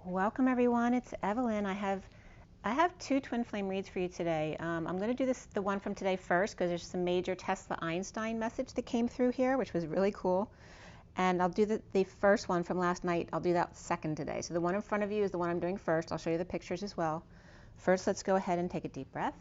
Welcome everyone, it's Evelyn. I have two twin flame reads for you today. I'm going to do the one from today first because there's some major Tesla Einstein message that came through here, which was really cool. And I'll do the first one from last night. I'll do that second today. So the one in front of you is the one I'm doing first. I'll show you the pictures as well. First, let's go ahead and take a deep breath.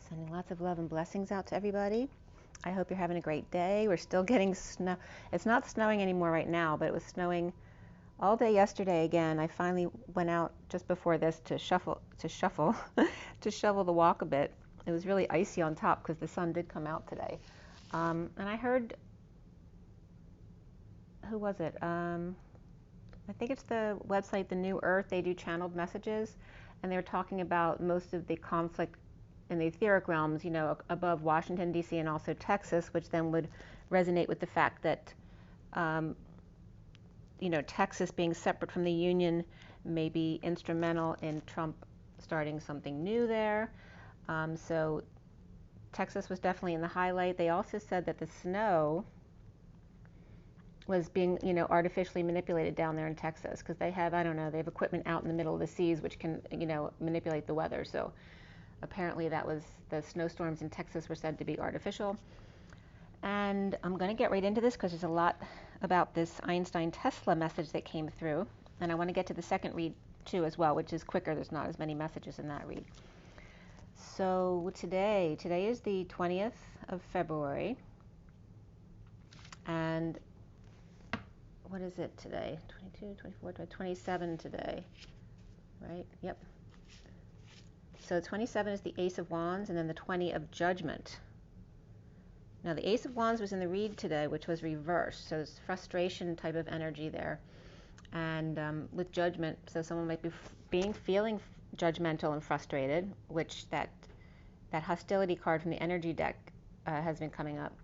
Sending lots of love and blessings out to everybody. I hope you're having a great day. We're still getting snow. It's not snowing anymore right now, but it was snowing all day yesterday again. I finally went out just before this to shovel the walk a bit. It was really icy on top because the sun did come out today. And I heard, who was it? I think it's the website, The New Earth. They do channeled messages, and they were talking about most of the conflict in the etheric realms, you know, above Washington, D.C. and also Texas, which then would resonate with the fact that, you know, Texas being separate from the Union may be instrumental in Trump starting something new there. So Texas was definitely in the highlight. They also said that the snow was being, you know, artificially manipulated down there in Texas because they have, I don't know, they have equipment out in the middle of the seas which can, you know, manipulate the weather. So apparently that was, the snowstorms in Texas were said to be artificial. And I'm going to get right into this because there's a lot about this Einstein-Tesla message that came through. And I want to get to the second read too as well, which is quicker. There's not as many messages in that read. So today is the 20th of February. And what is it today? 22, 24, 27 today, right? Yep. So 27 is the Ace of Wands, and then the 20 of Judgment. Now the Ace of Wands was in the read today, which was reversed, so it's frustration type of energy there. And with Judgment, so someone might be feeling judgmental and frustrated, which that hostility card from the energy deck has been coming up.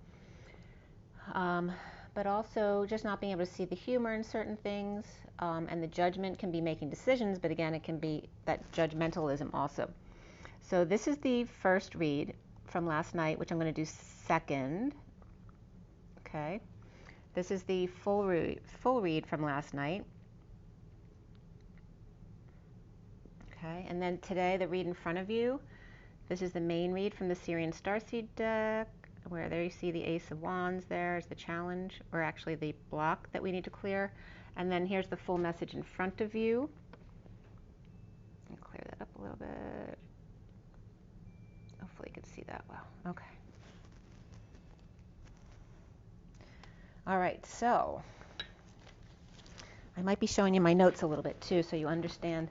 But also just not being able to see the humor in certain things, and the judgment can be making decisions, but again, it can be that judgmentalism also. So this is the first read from last night, which I'm going to do second. Okay. This is the full read from last night. Okay. And then today, the read in front of you. This is the main read from the SIRIAN STARSEED deck, where there you see the Ace of Wands. There's the challenge, or actually the block that we need to clear. And then here's the full message in front of you. Let me clear that up a little bit. Hopefully you can see that well. Okay. All right, so I might be showing you my notes a little bit too, so you understand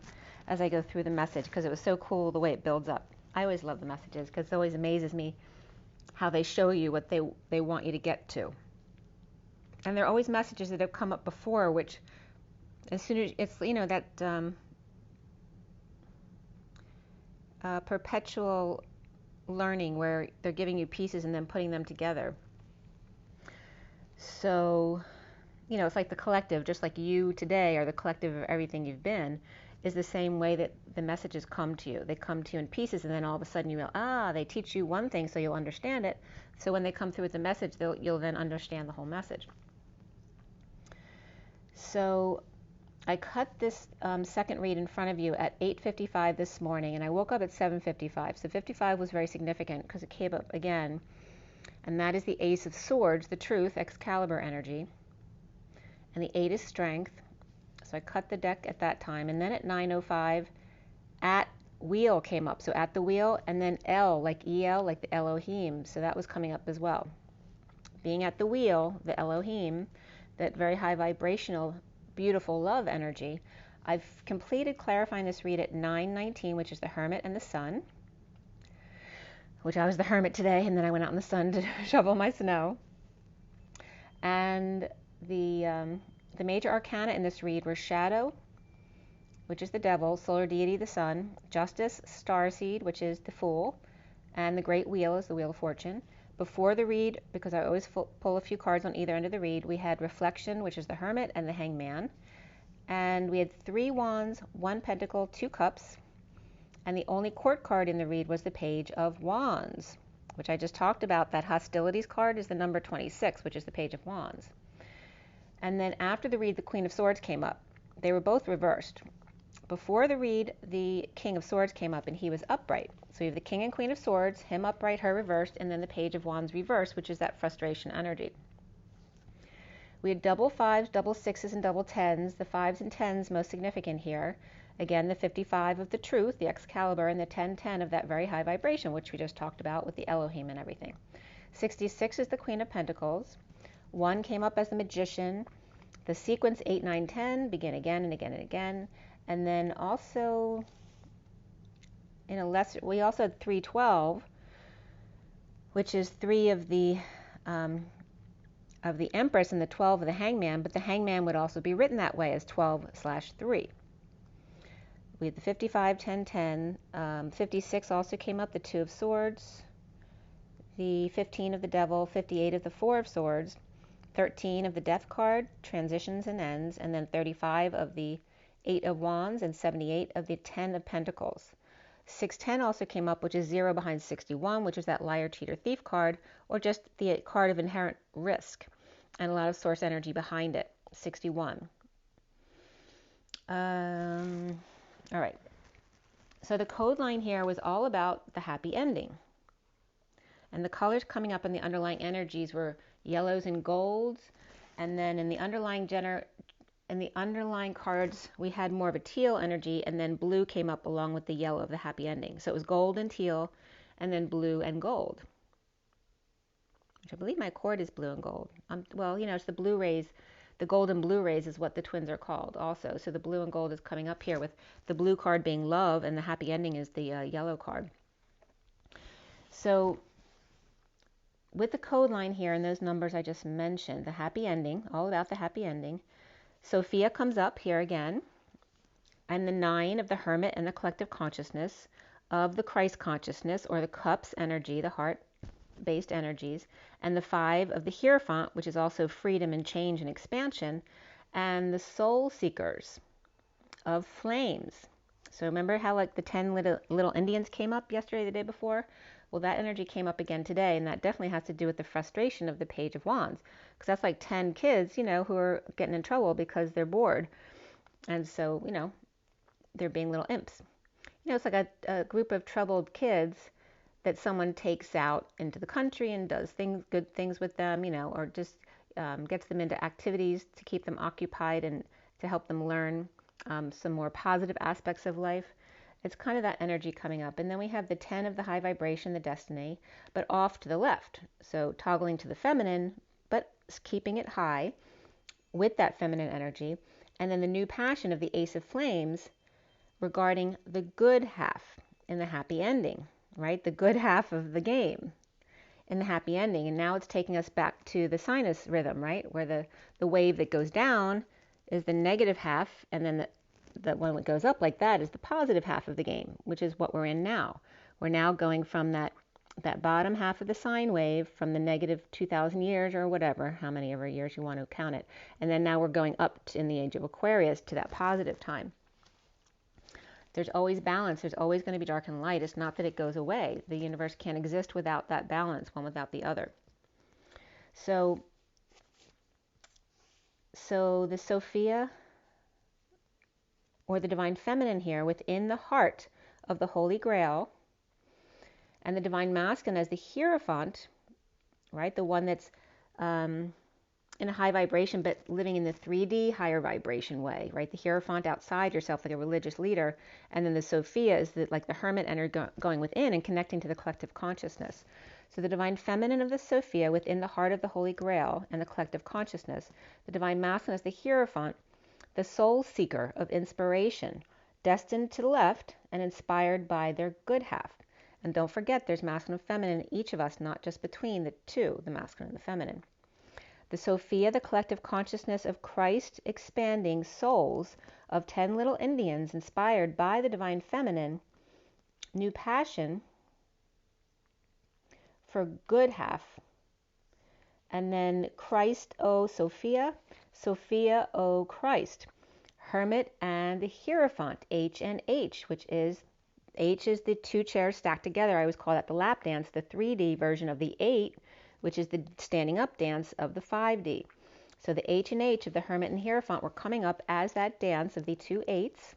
as I go through the message, because it was so cool the way it builds up. I always love the messages because it always amazes me how they show you what they want you to get to. And there are always messages that have come up before, which as soon as it's, you know, that perpetual learning where they're giving you pieces and then putting them together. So, you know, it's like the collective, just like you today are the collective of everything you've been, is the same way that the messages come to you. They come to you in pieces, and then all of a sudden you realize, they teach you one thing so you'll understand it. So when they come through with the message, you'll then understand the whole message. So I cut this second read in front of you at 8:55 this morning, and I woke up at 7:55. So 55 was very significant because it came up again, and that is the Ace of Swords, the Truth, Excalibur energy, and the 8 is Strength. So I cut the deck at that time, and then at 9:05, at Wheel came up. So at the wheel, and then L, like EL, like the Elohim. So that was coming up as well. Being at the wheel, the Elohim, that very high vibrational, beautiful love energy. I've completed clarifying this read at 9:19, which is the Hermit and the Sun, which I was the Hermit today, and then I went out in the sun to shovel my snow. And the major arcana in this read were Shadow, which is the Devil, Solar Deity, the Sun, Justice, Starseed, which is the Fool, and the Great Wheel is the Wheel of Fortune, Before the read, because I always pull a few cards on either end of the read, we had Reflection, which is the Hermit, and the Hangman. And we had 3 wands, 1 pentacle, 2 cups. And the only court card in the read was the Page of Wands, which I just talked about. That hostilities card is the number 26, which is the Page of Wands. And then after the read, the Queen of Swords came up. They were both reversed. Before the read, the King of Swords came up, and he was upright. So you have the King and Queen of Swords, him upright, her reversed, and then the Page of Wands reversed, which is that frustration energy. We had double 5s, double 6s, and double 10s. The 5s and 10s most significant here. Again, the 55 of the Truth, the Excalibur, and the 1010 of that very high vibration, which we just talked about with the Elohim and everything. 66 is the Queen of Pentacles. 1 came up as the Magician. The sequence 8, 9, 10 begin again and again and again. And then also, in a lesser, we also had 312, which is 3 of the Empress and the 12 of the Hangman, but the Hangman would also be written that way as 12/3. We had the 55, 10, 10. 56 also came up, the 2 of Swords, the 15 of the Devil, 58 of the 4 of Swords, 13 of the Death card, transitions and ends, and then 35 of the 8 of Wands, and 78 of the 10 of Pentacles. 610 also came up, which is 0 behind 61, which is that liar, cheater, thief card, or just the card of inherent risk, and a lot of source energy behind it, 61. All right. So the code line here was all about the happy ending. And the colors coming up in the underlying energies were yellows and golds, and then in the underlying cards, we had more of a teal energy, and then blue came up along with the yellow of the happy ending. So it was gold and teal, and then blue and gold. Which I believe my cord is blue and gold. Well, you know, it's the blue rays. The gold and blue rays is what the twins are called also. So the blue and gold is coming up here, with the blue card being love, and the happy ending is the yellow card. So with the code line here and those numbers I just mentioned, the happy ending, all about the happy ending, Sophia comes up here again, and the 9 of the Hermit and the collective consciousness of the Christ consciousness, or the cups energy, the heart-based energies, and the 5 of the Hierophant, which is also freedom and change and expansion, and the soul seekers of flames. So remember how like the 10 little Indians came up yesterday, the day before? Well, that energy came up again today, and that definitely has to do with the frustration of the Page of Wands, because that's like 10 kids, you know, who are getting in trouble because they're bored. And so, you know, they're being little imps. You know, it's like a group of troubled kids that someone takes out into the country and does good things with them, you know, or just gets them into activities to keep them occupied and to help them learn some more positive aspects of life. It's kind of that energy coming up. And then we have the 10 of the high vibration, the destiny, but off to the left. So toggling to the feminine, but keeping it high with that feminine energy. And then the new passion of the Ace of Flames regarding the good half in the happy ending, right? The good half of the game in the happy ending. And now it's taking us back to the sinus rhythm, right? Where the wave that goes down is the negative half, and then the one that goes up like that is the positive half of the game, which is what we're in now. We're now going from that bottom half of the sine wave, from the negative 2,000 years or whatever, how many ever years you want to count it. And then now we're going up in the age of Aquarius to that positive time. There's always balance. There's always going to be dark and light. It's not that it goes away. The universe can't exist without that balance, one without the other. So the Sophia, or the divine feminine here, within the heart of the Holy Grail, and the divine masculine as the Hierophant, right? The one that's in a high vibration, but living in the 3D higher vibration way, right? The Hierophant outside yourself, like a religious leader, and then the Sophia is like the hermit energy going within and connecting to the collective consciousness. So the divine feminine of the Sophia within the heart of the Holy Grail and the collective consciousness, the divine masculine is the Hierophant, the soul seeker of inspiration, destined to the left and inspired by their good half. And don't forget, there's masculine and feminine in each of us, not just between the two, the masculine and the feminine. The Sophia, the collective consciousness of Christ expanding souls of 10 little Indians inspired by the divine feminine, new passion for good half. And then Christ, O Sophia, Sophia, O Christ. Hermit and the Hierophant, H and H, which is, H is the two chairs stacked together. I always call that the lap dance, the 3D version of the 8, which is the standing up dance of the 5D. So the H and H of the Hermit and Hierophant were coming up as that dance of the two 8s,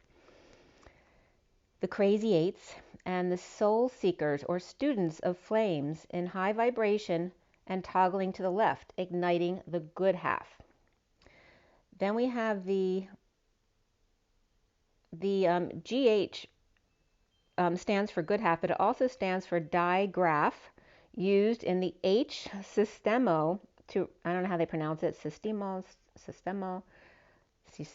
the crazy 8s, and the soul seekers or students of flames in high vibration and toggling to the left, igniting the good half. Then we have the GH stands for good half, but it also stands for digraph, used in the H systemo to, I don't know how they pronounce it, systemo, I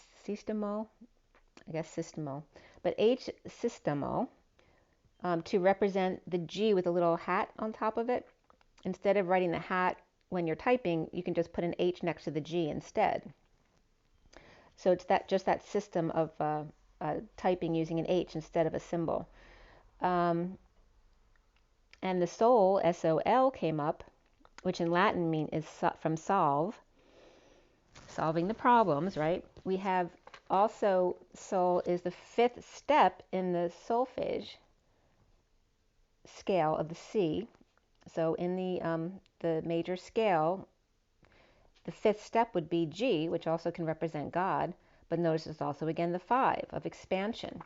guess systemo, but H systemo, to represent the G with a little hat on top of it. Instead of writing the hat when you're typing, you can just put an H next to the G instead. So it's just that system of typing using an H instead of a symbol. And the soul, S-O-L, came up, which in Latin is from solve, solving the problems, right? We have also, soul is the 5th step in the solfege scale of the C. So in the major scale, the 5th step would be G, which also can represent God, but notice it's also again the 5 of expansion.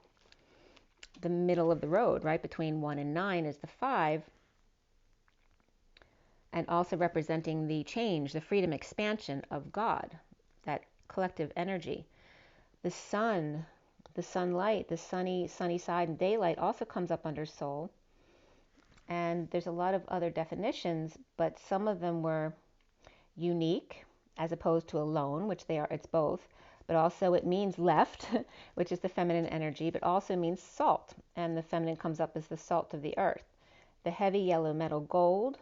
The middle of the road, right, between 1 and 9 is the 5, and also representing the change, the freedom, expansion of God, that collective energy. The sun, the sunlight, the sunny side and daylight also comes up under soul. And there's a lot of other definitions, but some of them were unique as opposed to alone, which they are, it's both. But also it means left, which is the feminine energy, but also means salt. And the feminine comes up as the salt of the earth. The heavy yellow metal gold,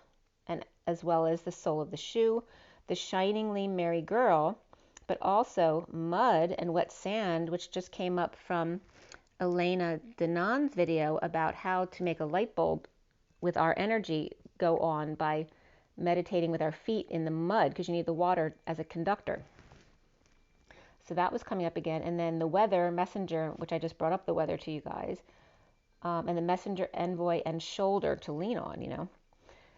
and as well as the sole of the shoe, the shiningly merry girl, but also mud and wet sand, which just came up from Elena Danon's video about how to make a light bulb with our energy go on by meditating with our feet in the mud, because you need the water as a conductor. So that was coming up again. And then the weather messenger, which I just brought up the weather to you guys, and the messenger, envoy, and shoulder to lean on, you know.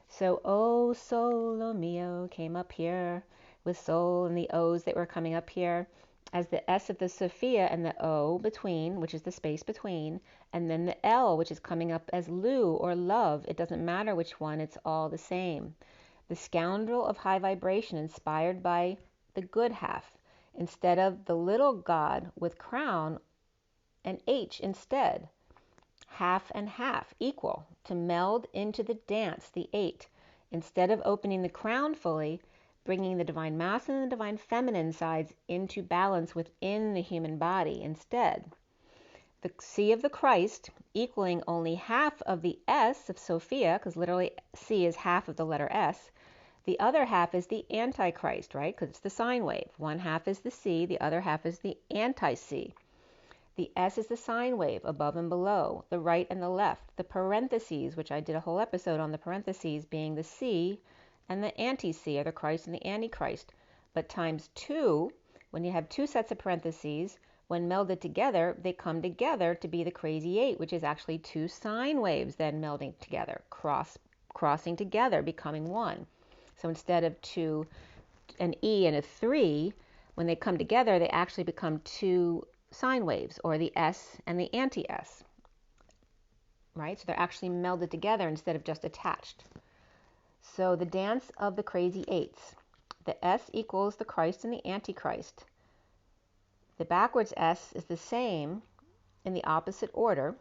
So O Solo Mio came up here with soul and the O's that were coming up here as the S of the Sophia and the O between, which is the space between, and then the L, which is coming up as Lu or love. It doesn't matter which one, it's all the same. The scoundrel of high vibration inspired by the good half, instead of the little god with crown, an H instead. Half and half, equal, to meld into the dance, the 8. Instead of opening the crown fully, bringing the divine masculine and the divine feminine sides into balance within the human body instead. The C of the Christ equaling only half of the S of Sophia, because literally C is half of the letter S. The other half is the Antichrist, right? Because it's the sine wave. One half is the C, the other half is the anti-C. The S is the sine wave, above and below, the right and the left. The parentheses, which I did a whole episode on the parentheses, being the C and the anti-C, or the Christ and the Antichrist. But times 2, when you have 2 sets of parentheses, when melded together, they come together to be the crazy 8, which is actually 2 sine waves then melding together, crossing together, becoming 1. So instead of 2, an E and a 3, when they come together, they actually become 2 sine waves, or the S and the anti-S, right? So they're actually melded together instead of just attached. So the dance of the crazy 8s. The S equals the Christ and the Antichrist. The backwards S is the same in the opposite order.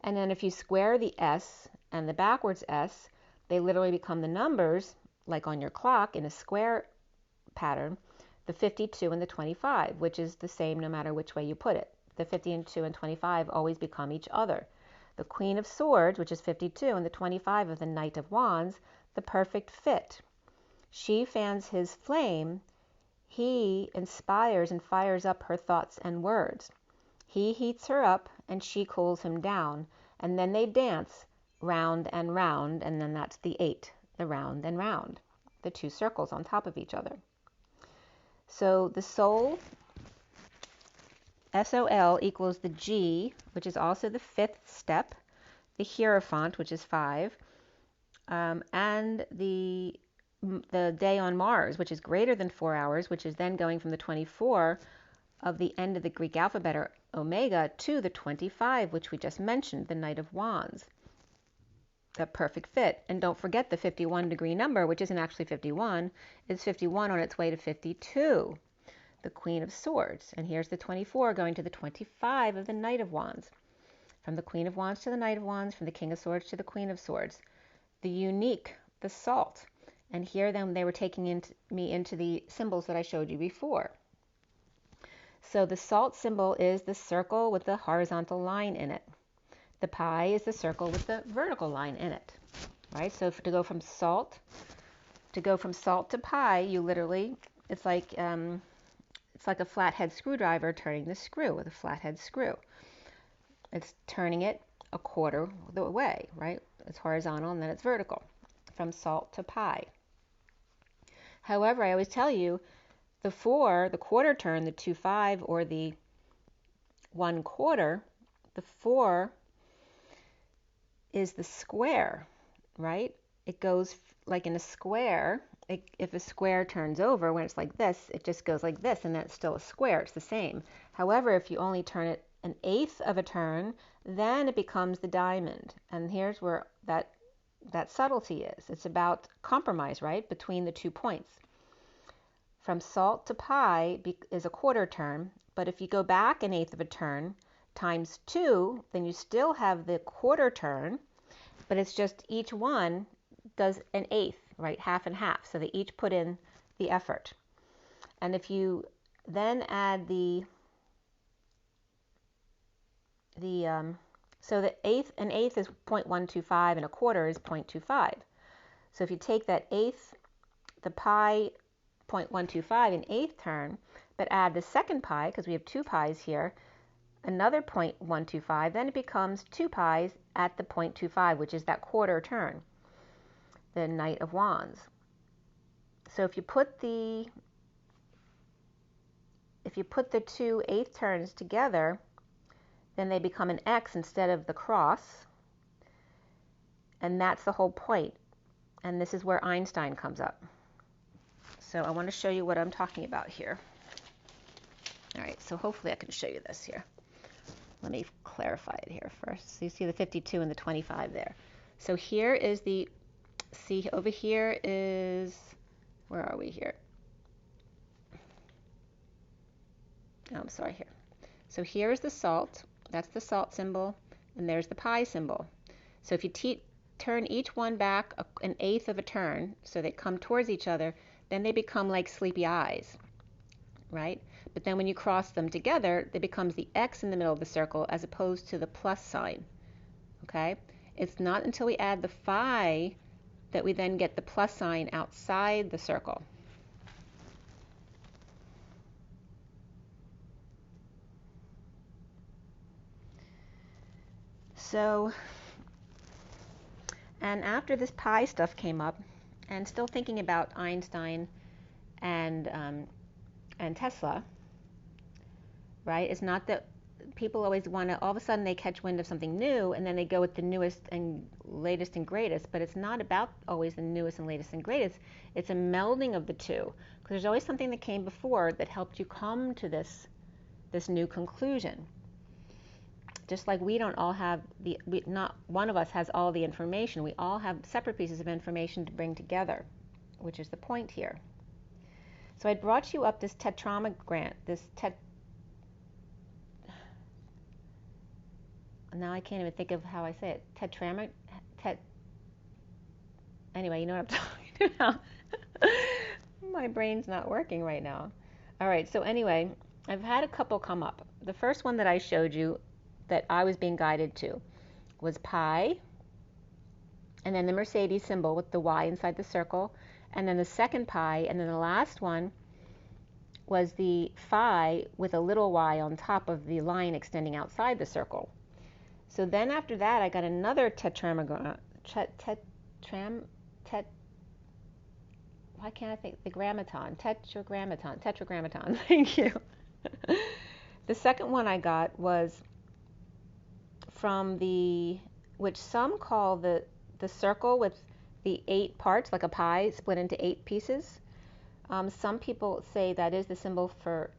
And then if you square the S and the backwards S, they literally become the numbers, like on your clock in a square pattern, the 52 and the 25, which is the same no matter which way you put it. The 52 and 25 always become each other. The Queen of Swords, which is 52, and the 25 of the Knight of Wands, the perfect fit. She fans his flame. He inspires and fires up her thoughts and words. He heats her up, and she cools him down. And then they dance, round and round, and then that's the 8, the round and round, the 2 circles on top of each other. So the soul, SOL, equals the G, which is also the 5th step, the Hierophant, which is 5, and the day on Mars, which is greater than 4 hours, which is then going from the 24 of the end of the Greek alphabet, or Omega, to the 25, which we just mentioned, the Knight of Wands. A perfect fit. And don't forget the 51-degree number, which isn't actually 51, is 51 on its way to 52, the Queen of Swords. And here's the 24 going to the 25 of the Knight of Wands. From the Queen of Wands to the Knight of Wands, from the King of Swords to the Queen of Swords. The unique, the salt. And here then they were taking me into the symbols that I showed you before. So the salt symbol is the circle with the horizontal line in it. The pi is the circle with the vertical line in it, right? So to go from salt to pi, you literally, it's like a flathead screwdriver turning the screw with a flathead screw. It's turning it a quarter the way, right? It's horizontal and then it's vertical, from salt to pi. However, I always tell you, the 4, the quarter turn, the 2-5, or the 1/4, the 4 is the square, right? It goes like in a square. If a square turns over, when it's like this, it just goes like this, and that's still a square. It's the same. However, if you only turn it 1/8 of a turn, then it becomes the diamond. And here's where that subtlety is. It's about compromise, right, between the 2 points. From salt to pi is a quarter turn, but if you go back 1/8 of a turn times 2, then you still have the quarter turn, but it's just each one does 1/8, right, half and half, so they each put in the effort. And if you then add so the 1/8 is 0.125 and a quarter is 0.25. So if you take that 1/8, the pi 0.125 in 1/8 turn, but add the second pi, because we have 2 pi's here, another 0.125, then it becomes 2 pi's at the 0.25, which is that quarter turn, the Knight of Wands. So if you put the 2 1/8 turns together, then they become an X instead of the cross, and that's the whole point. And this is where Einstein comes up. So I want to show you what I'm talking about here. All right, so hopefully I can show you this here. Let me clarify it here first. So you see the 52 and the 25 there. So here is over here is, where are we here? Oh, I'm sorry, here. So here is the salt. That's the salt symbol, and there's the pi symbol. So if you turn each one back 1/8 of a turn, so they come towards each other, then they become like sleepy eyes, right? But then when you cross them together, it becomes the X in the middle of the circle as opposed to the plus sign, okay? It's not until we add the phi that we then get the plus sign outside the circle. So, and after this pi stuff came up, and still thinking about Einstein and Tesla, right? It's not that people always want to, all of a sudden they catch wind of something new and then they go with the newest and latest and greatest, but it's not about always the newest and latest and greatest. It's a melding of the two, because there's always something that came before that helped you come to this new conclusion. Just like we don't all have not one of us has all the information. We all have separate pieces of information to bring together, which is the point here. So I brought you up this tetramogram, now I can't even think of how I say it. Anyway, you know what I'm talking about. My brain's not working right now. All right, so anyway, I've had a couple come up. The first one that I showed you that I was being guided to was pi, and then the Mercedes symbol with the Y inside the circle, and then the second pi, and then the last one was the phi with a little y on top of the line extending outside the circle. So then after that, I got another why can't I think? The grammaton, tetragrammaton. Thank you. The second one I got was from which some call the circle with the 8 parts, like a pie split into 8 pieces. Some people say that is the symbol for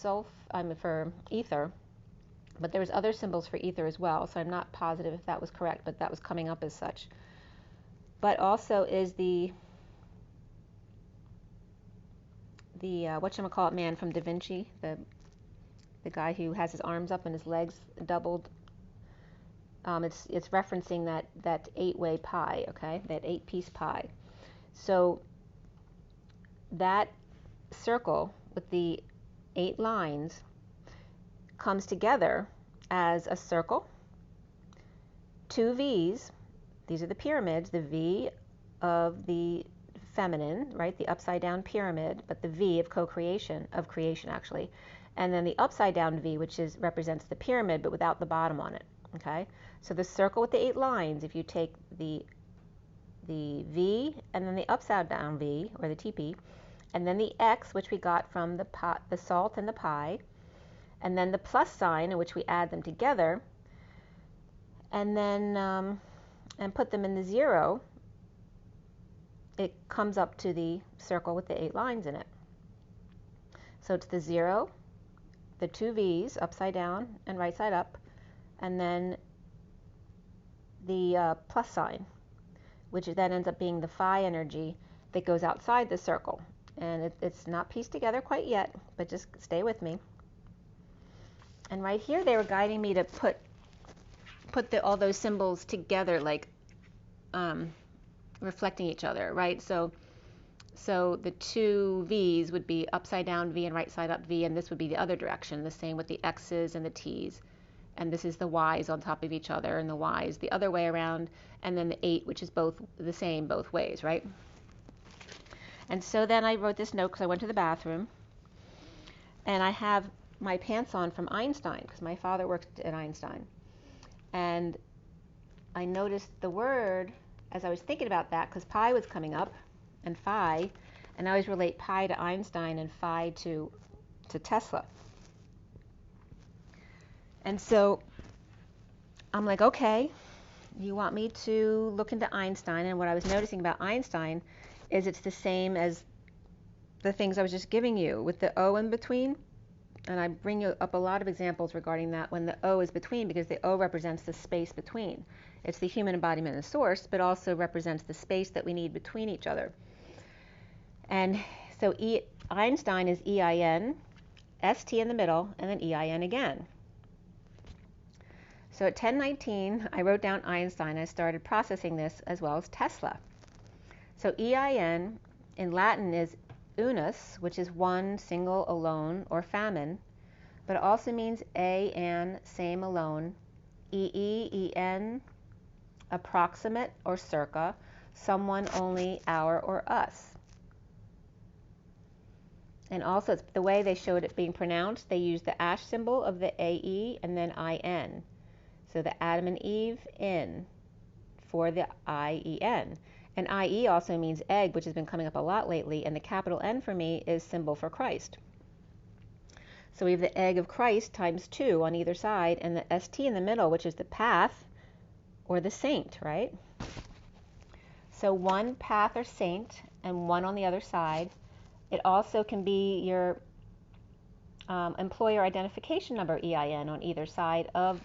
for ether, but there's other symbols for ether as well, so I'm not positive if that was correct, but that was coming up as such. But also is the whatchamacallit man from Da Vinci, the guy who has his arms up and his legs doubled. It's referencing that 8-way pie, okay, that 8-piece pie. So that circle with the 8 lines comes together as a circle, 2 V's. These are the pyramids, the V of the feminine, right, the upside down pyramid, but the V of co-creation, of creation actually, and then the upside down V, which represents the pyramid but without the bottom on it. Okay, so the circle with the 8 lines, if you take the V and then the upside down V, or the TP, and then the X, which we got from the salt and the pie, and then the plus sign, in which we add them together, and then and put them in the 0, it comes up to the circle with the 8 lines in it. So it's the 0, the 2 V's, upside down and right side up, and then the plus sign, which then ends up being the phi energy that goes outside the circle. And it's not pieced together quite yet, but just stay with me. And right here they were guiding me to put all those symbols together, like reflecting each other, right? So the 2 V's would be upside down V and right side up V, and this would be the other direction. The same with the X's and the T's. And this is the Y's on top of each other, and the Y's the other way around, and then the 8, which is both the same both ways, right? And so then I wrote this note because I went to the bathroom, and I have my pants on from Einstein, because my father worked at Einstein. And I noticed the word as I was thinking about that, because pi was coming up, and phi, and I always relate pi to Einstein and phi to Tesla. And so I'm like, okay, you want me to look into Einstein, and what I was noticing about Einstein is it's the same as the things I was just giving you with the O in between. And I bring you up a lot of examples regarding that when the O is between, because the O represents the space between. It's the human embodiment and source, but also represents the space that we need between each other. And so Einstein is EIN, ST in the middle, and then EIN again. So at 10:19, I wrote down Einstein. I started processing this as well as Tesla. So EIN in Latin is unus, which is one, single, alone, or famine, but it also means an, same, alone, en, approximate or circa, someone, only, our, or us. And also it's the way they showed it being pronounced, they used the ash symbol of the AE and then IN. So the Adam and Eve in for the IEN. And IE also means egg, which has been coming up a lot lately, and the capital N for me is symbol for Christ. So we have the egg of Christ times 2 on either side, and the ST in the middle, which is the path or the saint, right? So one path or saint and one on the other side. It also can be your employer identification number, EIN, on either side of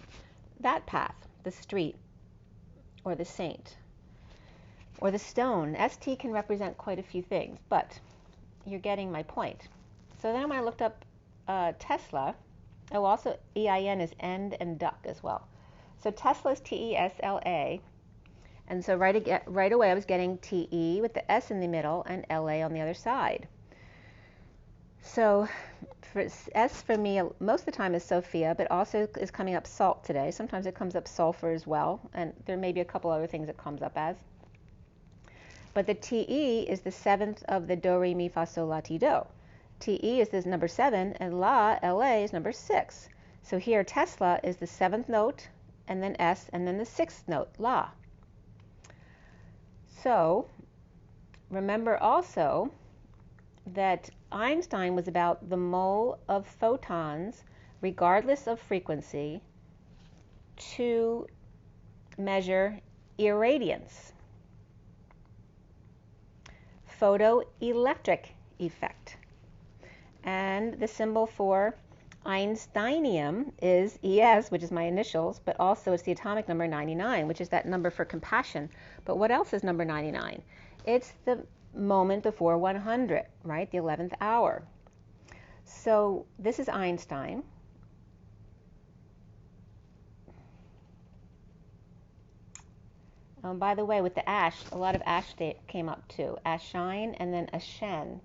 that path, the street, or the saint, or the stone. ST can represent quite a few things, but you're getting my point. So then when I looked up Tesla, also EIN is end and duck as well. So Tesla is TESLA, and so right away I was getting TE with the S in the middle and LA on the other side. So for S for me, most of the time is Sophia, but also is coming up salt today. Sometimes it comes up sulfur as well, and there may be a couple other things it comes up as. But the TE is the 7th of the do, re, mi, fa, sol, la, ti, do. TE is this number 7, and LA is number 6. So here Tesla is the 7th note and then S, and then the sixth note, La. So remember also that Einstein was about the mole of photons, regardless of frequency, to measure irradiance, photoelectric effect. And the symbol for Einsteinium is ES, which is my initials, but also it's the atomic number 99, which is that number for compassion. But what else is number 99? It's the moment before 100, right? The 11th hour. So this is Einstein. By the way, with the ash, a lot of ash came up too. Ashine and then ashen.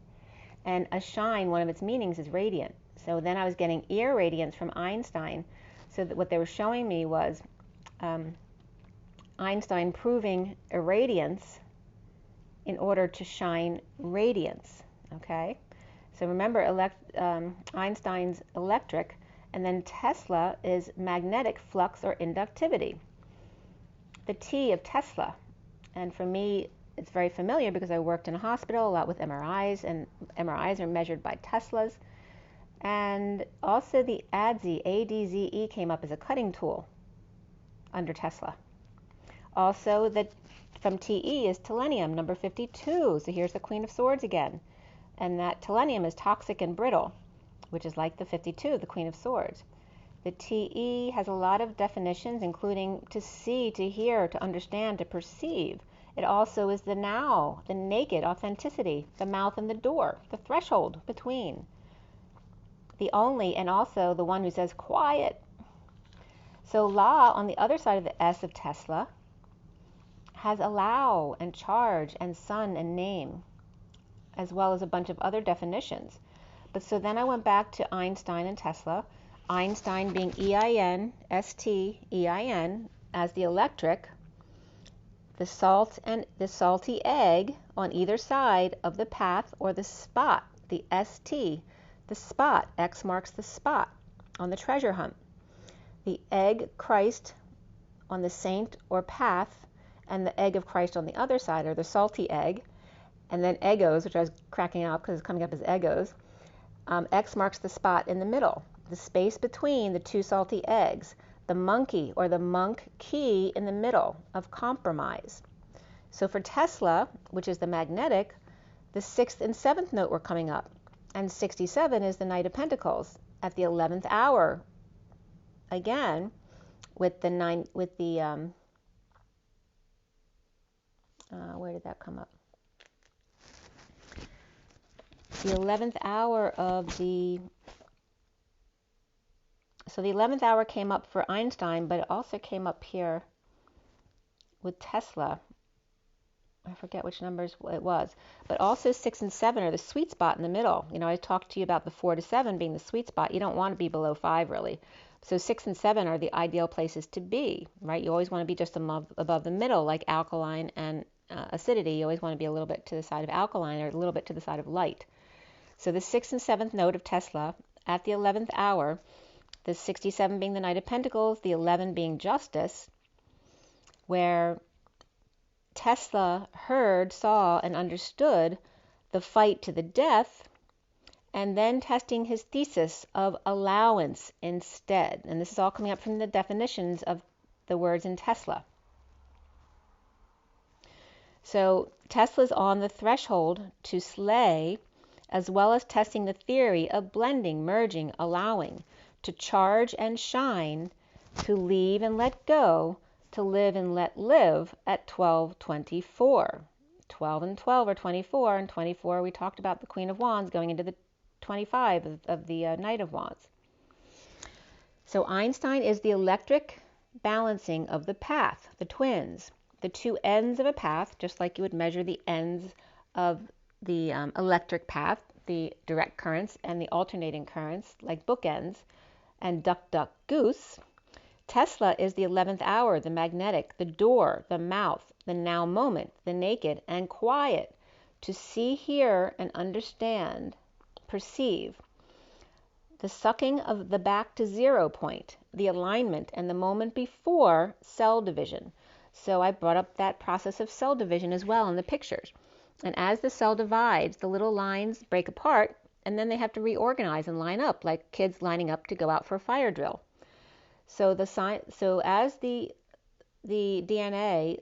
And ashine, one of its meanings is radiant. So then I was getting irradiance from Einstein. So that what they were showing me was Einstein proving irradiance in order to shine radiance. Okay? So remember, Einstein's electric, and then Tesla is magnetic flux or inductivity. The T of Tesla. And for me, it's very familiar because I worked in a hospital a lot with MRIs, and MRIs are measured by Teslas. And also the ADZE, ADZE came up as a cutting tool under Tesla. Also, from TE is telenium, number 52. So here's the Queen of Swords again. And that telenium is toxic and brittle, which is like the 52, the Queen of Swords. The TE has a lot of definitions, including to see, to hear, to understand, to perceive. It also is the now, the naked authenticity, the mouth and the door, the threshold between. The only, and also the one who says quiet. So La, on the other side of the S of Tesla, has allow and charge and sun and name, as well as a bunch of other definitions. But so then I went back to Einstein and Tesla. Einstein being EIN, ST, EIN, as the electric, the salt and the salty egg on either side of the path or the spot, the ST, the spot, X marks the spot on the treasure hunt. The egg Christ on the saint or path, and the egg of Christ on the other side, or the salty egg, and then egos, which I was cracking up because it's coming up as egos. X marks the spot in the middle, the space between the two salty eggs, the monkey or the monk key in the middle of compromise. So for Tesla, which is the magnetic, the 6th and 7th note were coming up, and 67 is the Knight of Pentacles at the 11th hour. Again, with the where did that come up? The 11th hour of the, so the 11th hour came up for Einstein, but it also came up here with Tesla. I forget which numbers it was, but also 6 and 7 are the sweet spot in the middle. You know, I talked to you about the 4 to 7 being the sweet spot. You don't want to be below 5 really. So 6 and 7 are the ideal places to be, right? You always want to be just above the middle, like alkaline and acidity. You always want to be a little bit to the side of alkaline or a little bit to the side of light. So the 6th and 7th note of Tesla at the 11th hour, the 67 being the Knight of Pentacles, the 11 being Justice, where Tesla heard, saw, and understood the fight to the death, and then testing his thesis of allowance instead. And this is all coming up from the definitions of the words in Tesla. So Tesla's on the threshold to slay, as well as testing the theory of blending, merging, allowing, to charge and shine, to leave and let go, to live and let live at 12:24. 12 and 12 are 24, and 24 we talked about the Queen of Wands going into the 25 of the Knight of Wands. So Einstein is the electric balancing of the path, the twins, the two ends of a path, just like you would measure the ends of the electric path, the direct currents and the alternating currents, like bookends, and duck, duck, goose. Tesla is the 11th hour, the magnetic, the door, the mouth, the now moment, the naked and quiet, to see, hear, and understand, perceive. the sucking of the back to 0 point, the alignment, and the moment before cell division. So I brought up that process of cell division as well in the pictures. And as the cell divides, the little lines break apart, and then they have to reorganize and line up like kids lining up to go out for a fire drill. So as the DNA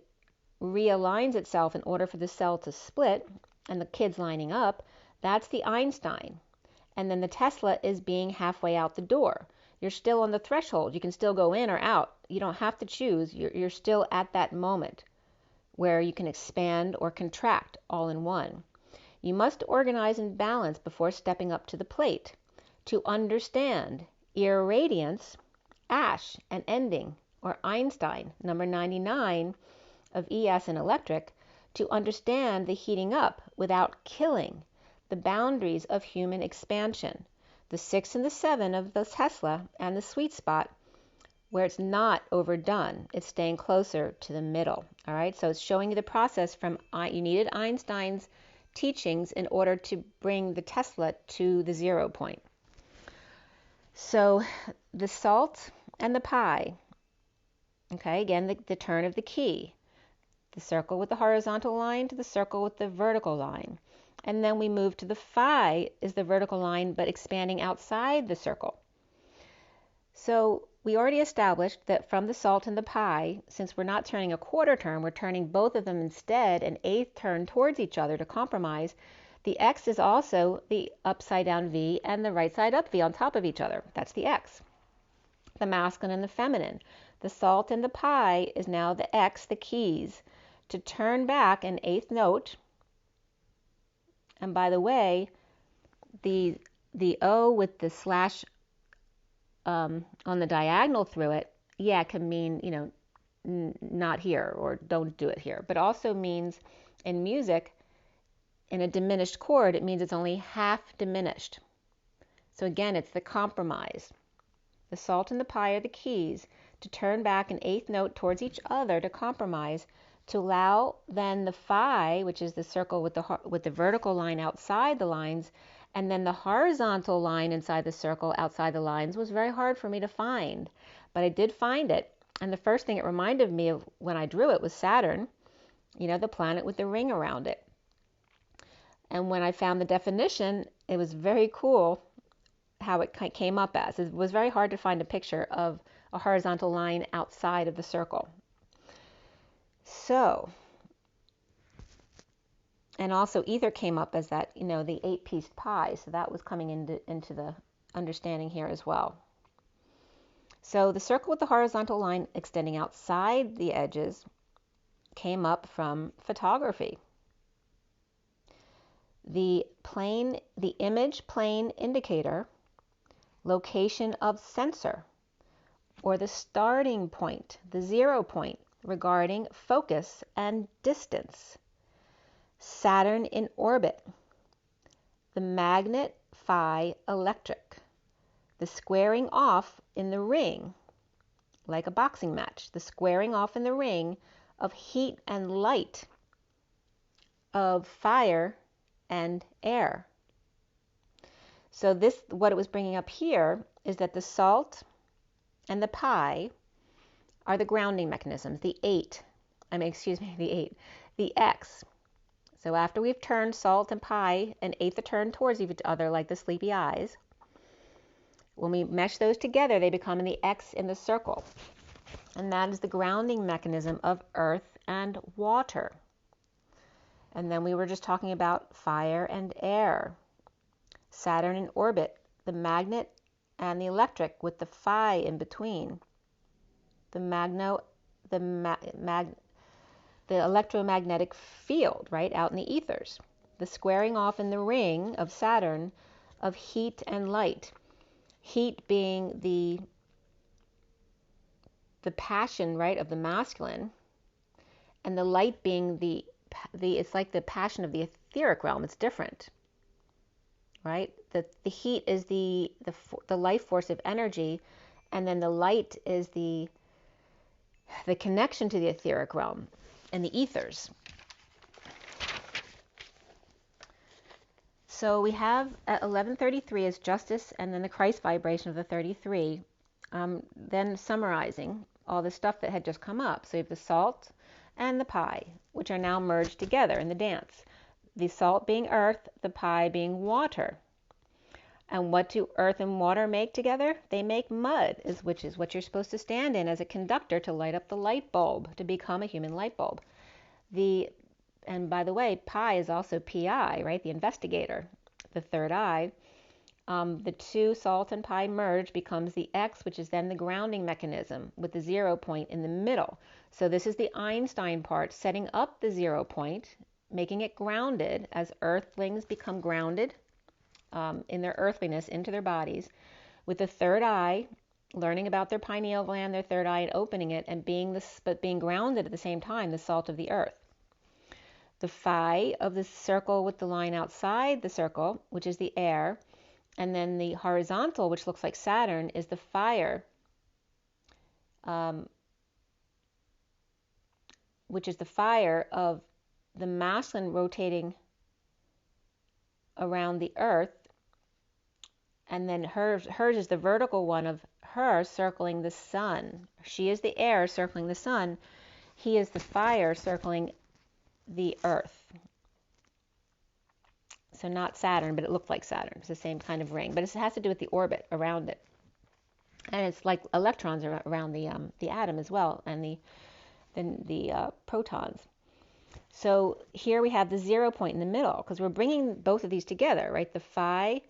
realigns itself in order for the cell to split, and the kids lining up, that's the Einstein. And then the Tesla is being halfway out the door. You're still on the threshold. You can still go in or out. You don't have to choose. You're still at that moment where you can expand or contract all in one. You must organize and balance before stepping up to the plate. To understand irradiance, ash, and ending, or Einstein, number 99 of ES in electric, to understand the heating up without killing, the boundaries of human expansion, the 6 and the 7 of the Tesla, and the sweet spot where it's not overdone. It's staying closer to the middle. All right, so it's showing you the process from you needed Einstein's teachings in order to bring the Tesla to the 0 point. So the salt and the pie, okay, again, the turn of the key, the circle with the horizontal line to the circle with the vertical line. And then we move to the phi is the vertical line, but expanding outside the circle. So we already established that from the salt and the pie, since we're not turning a quarter turn, we're turning both of them instead an eighth turn towards each other to compromise. The X is also the upside down V and the right side up V on top of each other. That's the X. The masculine and the feminine. The salt and the pie is now the X, the keys, to turn back an eighth note. And by the way, the O with the slash on the diagonal through it, yeah, can mean, not here or don't do it here, but also means in music, in a diminished chord, it means it's only half diminished. So again, it's the compromise. The salt and the pie are the keys to turn back an eighth note towards each other to compromise, to allow then the phi, which is the circle with the vertical line outside the lines, and then the horizontal line inside the circle outside the lines, was very hard for me to find. But I did find it. And the first thing it reminded me of when I drew it was Saturn, the planet with the ring around it. And when I found the definition, it was very cool how it came up as. It was very hard to find a picture of a horizontal line outside of the circle. So, and also ether came up as that, the 8-piece pie. So that was coming into the understanding here as well. So the circle with the horizontal line extending outside the edges came up from photography. The image plane indicator, location of sensor, or the starting point, the 0 point, regarding focus and distance. Saturn in orbit, the magnet phi electric, the squaring off in the ring, like a boxing match, the squaring off in the ring of heat and light, of fire and air. So what it was bringing up here is that the salt and the pie are the grounding mechanisms, the X. So after we've turned salt and pie an eighth a turn towards each other like the sleepy eyes, when we mesh those together, they become the X in the circle. And that is the grounding mechanism of earth and water. And then we were just talking about fire and air. Saturn in orbit, the magnet and the electric with the phi in between. The electromagnetic field, right, out in the ethers. The squaring off in the ring of Saturn of heat and light. Heat being the passion, right, of the masculine, and the light being it's like the passion of the etheric realm. It's different, right? The heat is the life force of energy, and then the light is the connection to the etheric realm and the ethers. So we have at 1133 is justice and then the Christ vibration of the 33, then summarizing all the stuff that had just come up. So you have the salt and the pie, which are now merged together in the dance. The salt being earth, the pie being water. And what do earth and water make together? They make mud, which is what you're supposed to stand in as a conductor to light up the light bulb, to become a human light bulb. And by the way, pi is also PI, right? The investigator, the third eye. The two, salt and pi, merge, becomes the X, which is then the grounding mechanism with the 0 point in the middle. So this is the Einstein part, setting up the 0 point, making it grounded as earthlings become grounded in their earthliness into their bodies, with the third eye, learning about their pineal gland, their third eye, and opening it, and being grounded at the same time, the salt of the earth. The phi of the circle with the line outside the circle, which is the air, and then the horizontal, which looks like Saturn, is the fire, which is the fire of the masculine rotating around the earth, and then hers is the vertical one of her circling the sun. She is the air circling the sun. He is the fire circling the earth. So not Saturn, but it looked like Saturn. It's the same kind of ring, but it has to do with the orbit around it. And it's like electrons around the atom as well, and the protons. So here we have the 0 point in the middle, because we're bringing both of these together, right? The phi,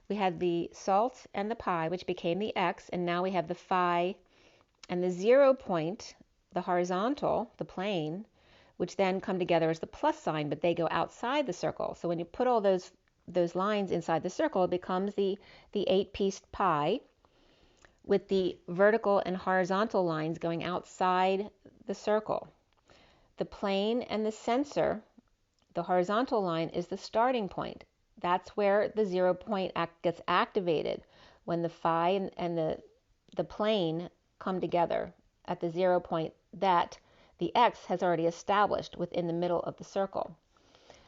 we had the salt and the pi, which became the X, and now we have the phi and the 0 point, the horizontal, the plane, which then come together as the plus sign, but they go outside the circle. So when you put all those lines inside the circle, it becomes the 8-pieced pie with the vertical and horizontal lines going outside the circle. The plane and the sensor, the horizontal line, is the starting point. That's where the 0 point gets activated, when the phi and the plane come together at the 0 point that the X has already established within the middle of the circle,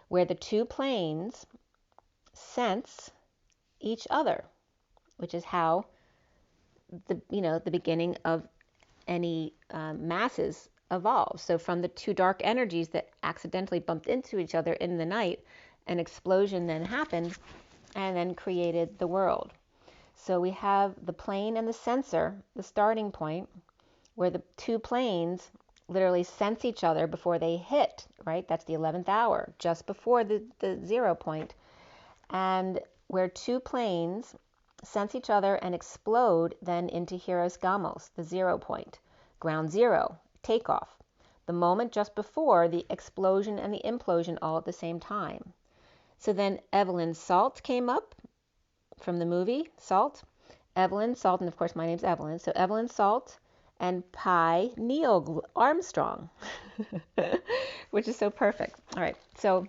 where the two planes sense each other, which is how the beginning of any masses evolve. So from the two dark energies that accidentally bumped into each other in the night, an explosion then happened and then created the world. So we have the plane and the sensor, the starting point, where the two planes literally sense each other before they hit, right? That's the 11th hour, just before the 0 point, and where two planes sense each other and explode then into Hieros Gamos, the 0 point, ground zero, takeoff, the moment just before the explosion and the implosion all at the same time. So then Evelyn Salt came up from the movie Salt. Evelyn Salt, and of course my name's Evelyn, so Evelyn Salt and Pi Neil Armstrong, which is so perfect. All right, so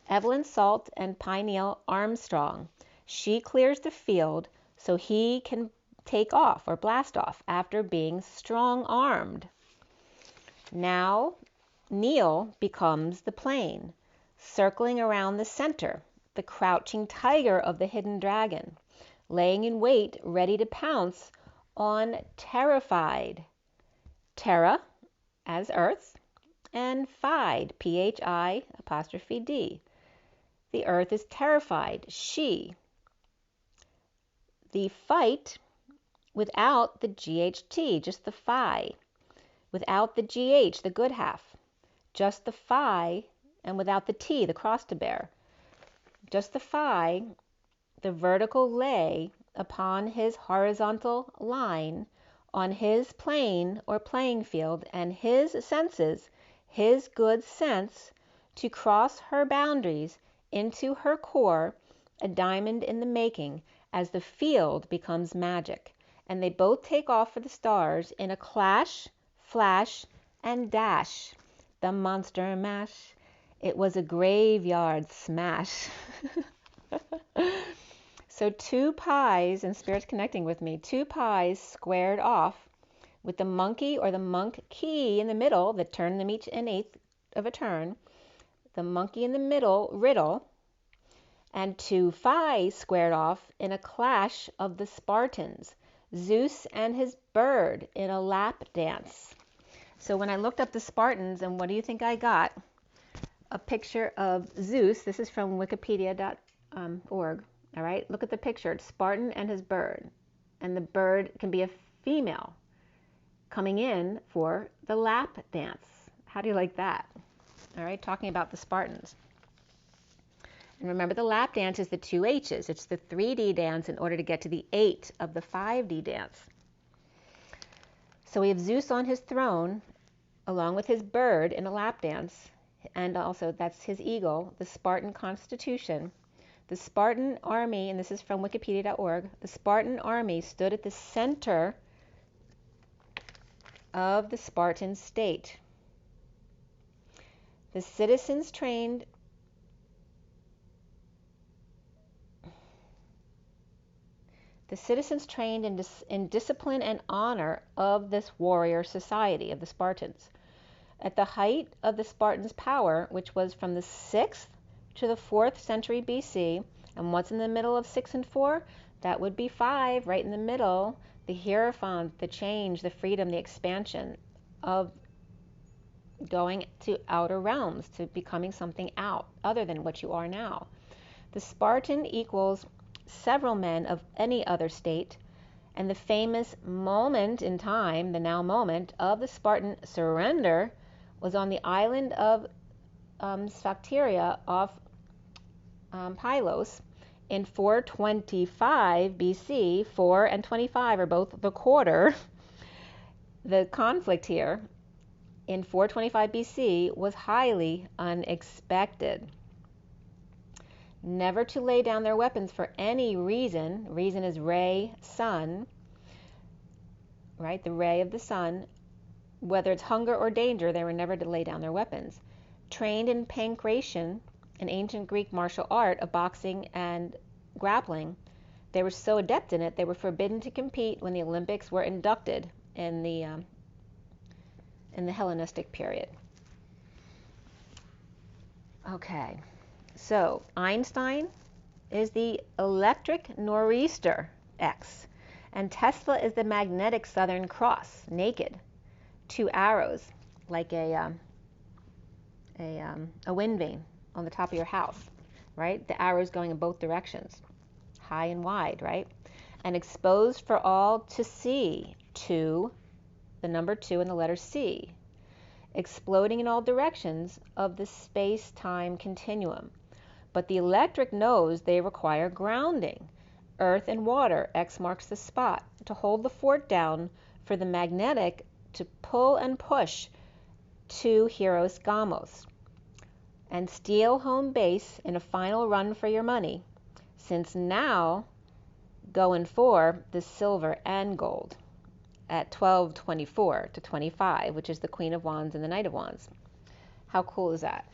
Evelyn Salt and Pi Neil Armstrong. She clears the field so he can take off or blast off after being strong-armed. Now Neil becomes the plane, circling around the center, the crouching tiger of the hidden dragon, laying in wait, ready to pounce on terrified. Terra as earth, and Fide, P-H-I apostrophe D. The earth is terrified, she. The fight without the GHT, just the phi. Without the GH, the good half. Just the phi, and without the T, the cross to bear. Just the phi, the vertical lay upon his horizontal line on his plane or playing field, and his senses, his good sense, to cross her boundaries into her core, a diamond in the making, as the field becomes magic, and they both take off for the stars in a clash, flash, and dash. The monster mash. It was a graveyard smash. So two pies, and Spirit's connecting with me, two pies squared off with the monkey or the monk key in the middle that turned them each an eighth of a turn. The monkey in the middle riddle, and 2 Phi squared off in a clash of the Spartans, Zeus and his bird in a lap dance. So when I looked up the Spartans, and what do you think I got? A picture of Zeus. This is from wikipedia.org. All right, look at the picture. It's Spartan and his bird. And the bird can be a female coming in for the lap dance. How do you like that? All right, talking about the Spartans. And remember, the lap dance is the 2 H's. It's the 3D dance in order to get to the 8 of the 5D dance. So we have Zeus on his throne, along with his bird in a lap dance, and also that's his eagle, the Spartan constitution. The Spartan army, and this is from wikipedia.org, the Spartan army stood at the center of the Spartan state. The citizens trained in discipline and honor of this warrior society of the Spartans. At the height of the Spartans' power, which was from the 6th to the 4th century BC, and what's in the middle of 6 and 4? That would be 5, right in the middle, the hierophant, the change, the freedom, the expansion of going to outer realms, to becoming something out other than what you are now. The Spartan equals several men of any other state, and the famous moment in time, the now moment, of the Spartan surrender was on the island of Sphacteria off Pylos in 425 BC. 4 and 25 are both the quarter. The conflict here in 425 BC was highly unexpected. Never to lay down their weapons for any reason. Reason is ray, sun, right? The ray of the sun. Whether it's hunger or danger, they were never to lay down their weapons. Trained in pankration, an ancient Greek martial art of boxing and grappling, they were so adept in it, they were forbidden to compete when the Olympics were inducted in the Hellenistic period. Okay. So Einstein is the electric NorEaster X, and Tesla is the magnetic Southern Cross, naked, 2 arrows, like a wind vane on the top of your house, right? The arrows going in both directions, high and wide, right? And exposed for all to see, 2, the number 2 and the letter C, exploding in all directions of the space-time continuum. But the electric knows they require grounding. Earth and water, X marks the spot, to hold the fort down for the magnetic to pull and push to Hieros Gamos, and steal home base in a final run for your money, since now going for the silver and gold at 1224 to 25, which is the Queen of Wands and the Knight of Wands. How cool is that?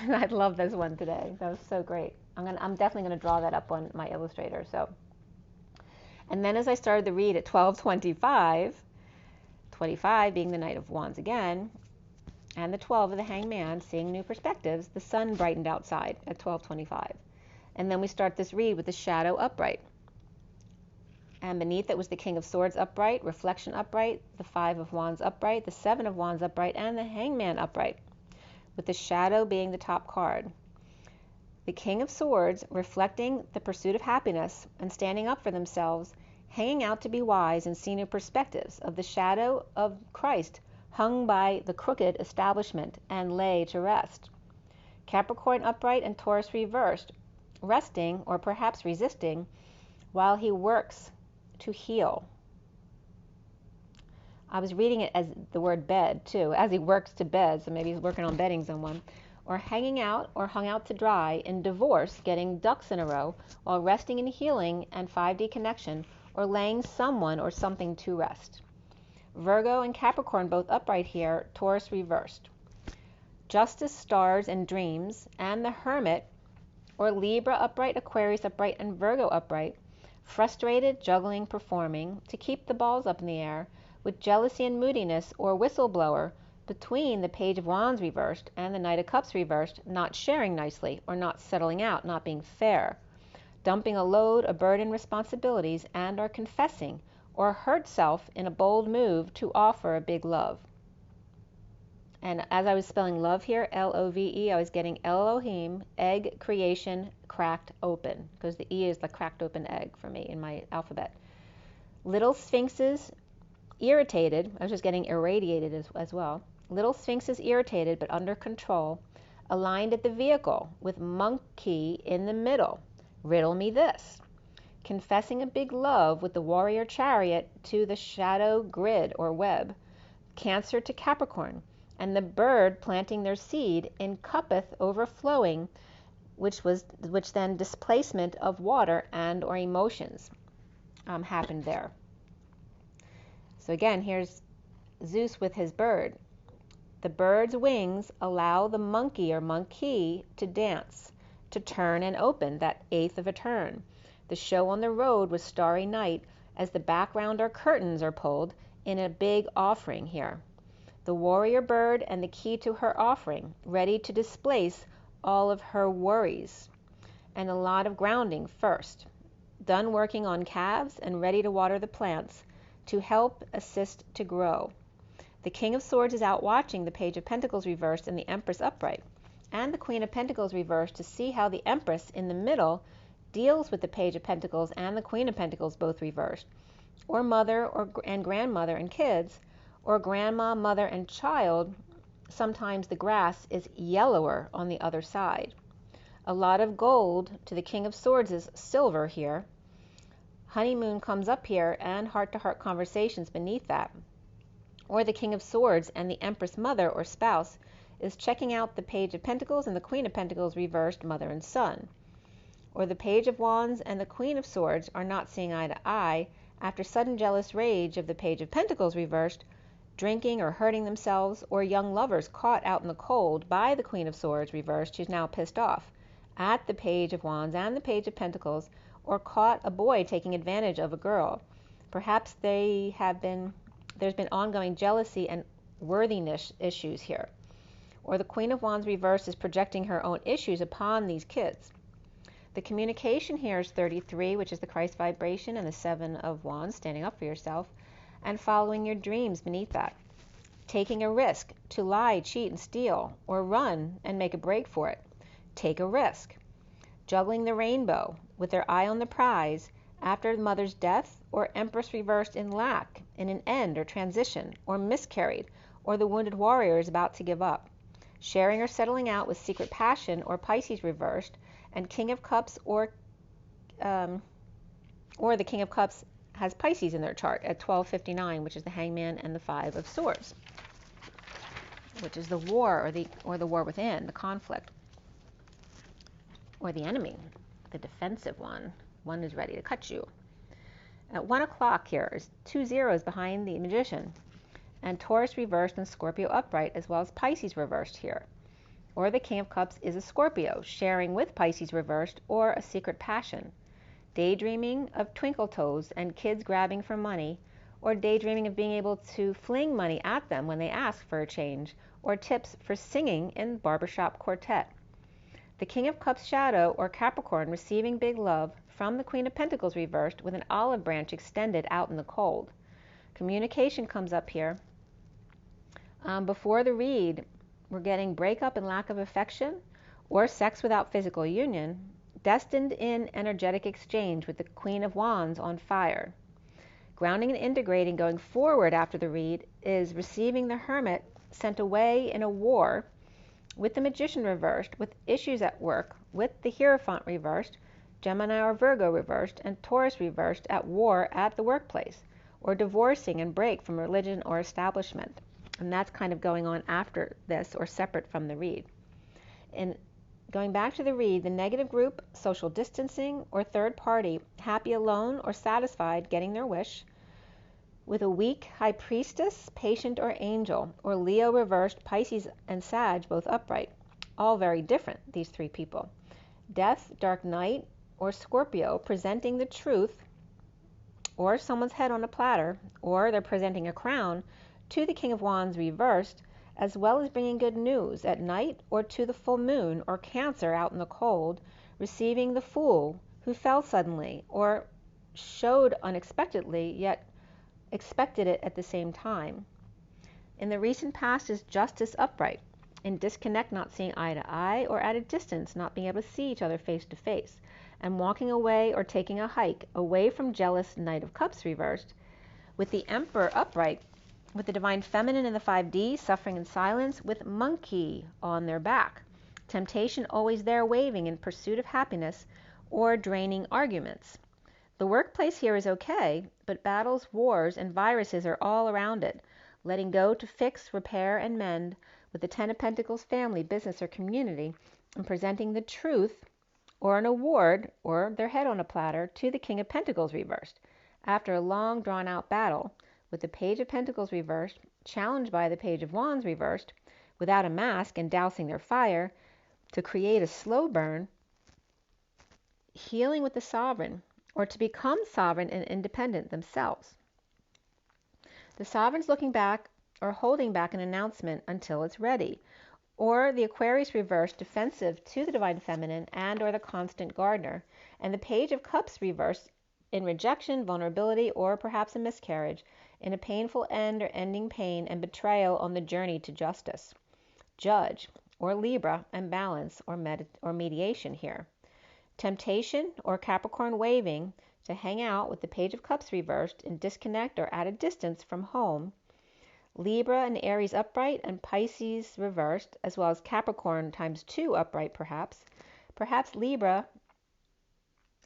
I love this one today. That was so great. I'm definitely going to draw that up on my Illustrator. So, and then as I started to read at 12:25, 25 being the Knight of Wands again, and the 12 of the Hangman, seeing new perspectives, the sun brightened outside at 12:25. And then we start this read with the Shadow upright. And beneath it was the King of Swords upright, Reflection upright, the 5 of Wands upright, the 7 of Wands upright, and the Hangman upright, with the Shadow being the top card. The King of Swords reflecting the pursuit of happiness and standing up for themselves, hanging out to be wise and see new perspectives of the shadow of Christ hung by the crooked establishment and lay to rest. Capricorn upright and Taurus reversed, resting or perhaps resisting while he works to heal. I was reading it as the word bed too, as he works to bed, so maybe he's working on bedding someone. Or hanging out or hung out to dry in divorce, getting ducks in a row while resting in healing and 5D connection, or laying someone or something to rest. Virgo and Capricorn both upright here, Taurus reversed. Justice, stars, and dreams, and the Hermit, or Libra upright, Aquarius upright, and Virgo upright, frustrated, juggling, performing, to keep the balls up in the air, with jealousy and moodiness, or whistleblower, between the Page of Wands reversed and the Knight of Cups reversed, not sharing nicely or not settling out, not being fair, dumping a load, a burden, responsibilities, and or confessing or hurt self in a bold move to offer a big love. And as I was spelling love here, L-O-V-E, I was getting Elohim, egg creation, cracked open, because the E is the cracked open egg for me in my alphabet. Little sphinxes irritated, I was just getting irradiated as well. Little sphinxes irritated but under control, aligned at the vehicle with monkey in the middle. Riddle me this. Confessing a big love with the warrior chariot to the shadow grid or web, Cancer to Capricorn, and the bird planting their seed in cuppeth overflowing, which then displacement of water and or emotions happened there. So again, here's Zeus with his bird. The bird's wings allow the monkey or monkey to dance, to turn and open, that eighth of a turn. The show on the road with starry night as the background or curtains are pulled in a big offering here. The warrior bird and the key to her offering, ready to displace all of her worries. And a lot of grounding first. Done working on calves and ready to water the plants to help assist to grow. The King of Swords is out watching the Page of Pentacles reversed and the Empress upright, and the Queen of Pentacles reversed to see how the Empress in the middle deals with the Page of Pentacles and the Queen of Pentacles both reversed, or mother and grandmother and kids, or grandma, mother, and child. Sometimes the grass is yellower on the other side. A lot of gold to the King of Swords is silver here. Honeymoon comes up here and heart-to-heart conversations beneath that. Or the King of Swords and the Empress mother or spouse is checking out the Page of Pentacles and the Queen of Pentacles reversed, mother and son. Or the Page of Wands and the Queen of Swords are not seeing eye to eye after sudden jealous rage of the Page of Pentacles reversed, drinking or hurting themselves, or young lovers caught out in the cold by the Queen of Swords reversed, who's now pissed off at the Page of Wands and the Page of Pentacles, or caught a boy taking advantage of a girl. Perhaps there's been ongoing jealousy and worthiness issues here. Or the Queen of Wands reversed is projecting her own issues upon these kids. The communication here is 33, which is the Christ vibration, and the 7 of Wands, standing up for yourself, and following your dreams beneath that. Taking a risk to lie, cheat, and steal, or run and make a break for it. Take a risk. Juggling the rainbow with their eye on the prize after the mother's death, or Empress reversed in lack, in an end or transition, or miscarried, or the wounded warrior is about to give up. Sharing or settling out with secret passion, or Pisces reversed, and King of Cups, or the King of Cups has Pisces in their chart at 1259, which is the Hangman and the 5 of Swords, which is the war or the war within, the conflict, or the enemy, the defensive one. One is ready to cut you. At 1 o'clock here is 2 zeros behind the Magician, and Taurus reversed and Scorpio upright, as well as Pisces reversed here. Or the King of Cups is a Scorpio, sharing with Pisces reversed, or a secret passion. Daydreaming of twinkle toes and kids grabbing for money, or daydreaming of being able to fling money at them when they ask for a change, or tips for singing in barbershop quartet. The King of Cups shadow, or Capricorn, receiving big love from the Queen of Pentacles reversed with an olive branch extended out in the cold. Communication comes up here. Before the read, we're getting breakup and lack of affection, or sex without physical union, destined in energetic exchange with the Queen of Wands on fire. Grounding and integrating going forward after the read is receiving the Hermit sent away in a war with the Magician reversed, with issues at work, with the Hierophant reversed, Gemini or Virgo reversed, and Taurus reversed at war at the workplace, or divorcing and break from religion or establishment. And that's kind of going on after this, or separate from the read. And going back to the read, the negative group, social distancing, or third party, happy alone or satisfied getting their wish, with a weak High Priestess, patient or angel, or Leo reversed, Pisces and Sag both upright. All very different, these three people. Death, Dark Knight, or Scorpio presenting the truth, or someone's head on a platter, or they're presenting a crown to the King of Wands reversed as well as bringing good news at night or to the full moon, or Cancer out in the cold, receiving the Fool who fell suddenly or showed unexpectedly, yet expected it at the same time. In the recent past is Justice upright, in disconnect, not seeing eye to eye, or at a distance, not being able to see each other face to face, and walking away or taking a hike away from jealous Knight of Cups reversed, with the Emperor upright, with the Divine Feminine in the 5D, suffering in silence, with Monkey on their back. Temptation always there waving in pursuit of happiness or draining arguments. The workplace here is okay, but battles, wars, and viruses are all around it. Letting go to fix, repair, and mend, with the Ten of Pentacles family, business, or community, and presenting the truth or an award or their head on a platter to the King of Pentacles reversed. After a long drawn-out battle, with the Page of Pentacles reversed, challenged by the Page of Wands reversed, without a mask and dousing their fire, to create a slow burn, healing with the Sovereign, or to become sovereign and independent themselves. The Sovereign's looking back or holding back an announcement until it's ready, or the Aquarius reversed, defensive to the Divine Feminine and or the Constant Gardener, and the Page of Cups reversed, in rejection, vulnerability, or perhaps a miscarriage, in a painful end or ending pain and betrayal on the journey to justice. Judge, or Libra, and balance or mediation here. Temptation, or Capricorn waving, to hang out with the Page of Cups reversed, in disconnect or at a distance from home. Libra and Aries upright, and Pisces reversed, as well as Capricorn times 2 upright perhaps. Perhaps Libra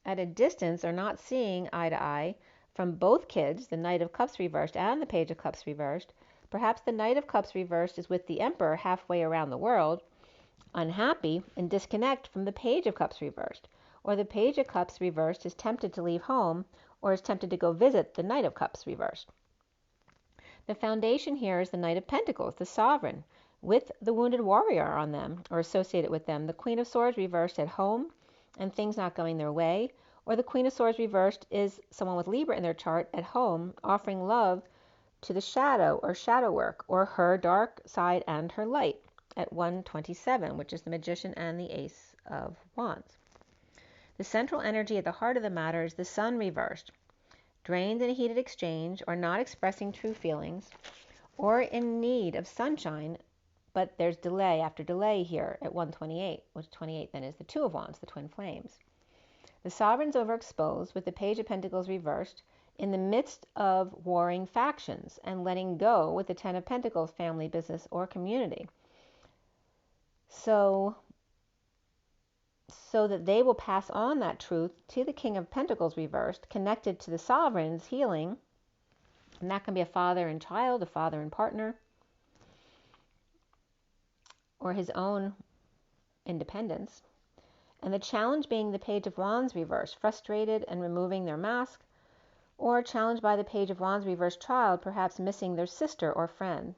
at a distance or not seeing eye to eye from both kids, the Knight of Cups reversed and the Page of Cups reversed. Perhaps the Knight of Cups reversed is with the Emperor halfway around the world, unhappy and disconnect from the Page of Cups reversed. Or the Page of Cups reversed is tempted to leave home, or is tempted to go visit the Knight of Cups reversed. The foundation here is the Knight of Pentacles, the Sovereign, with the Wounded Warrior on them, or associated with them. The Queen of Swords reversed at home, and things not going their way. Or the Queen of Swords reversed is someone with Libra in their chart at home, offering love to the shadow or shadow work, or her dark side and her light at 127, which is the Magician and the Ace of Wands. The central energy at the heart of the matter is the Sun reversed, drained in a heated exchange, or not expressing true feelings, or in need of sunshine, but there's delay after delay here at 128, which 28 then is the Two of Wands, the twin flames. The Sovereign's overexposed, with the Page of Pentacles reversed, in the midst of warring factions, and letting go with the Ten of Pentacles family, business, or community. So that they will pass on that truth to the King of Pentacles reversed, connected to the Sovereign's healing, and that can be a father and child, a father and partner, or his own independence. And the challenge being the Page of Wands reversed, frustrated and removing their mask, or challenged by the Page of Wands reversed child, perhaps missing their sister or friend.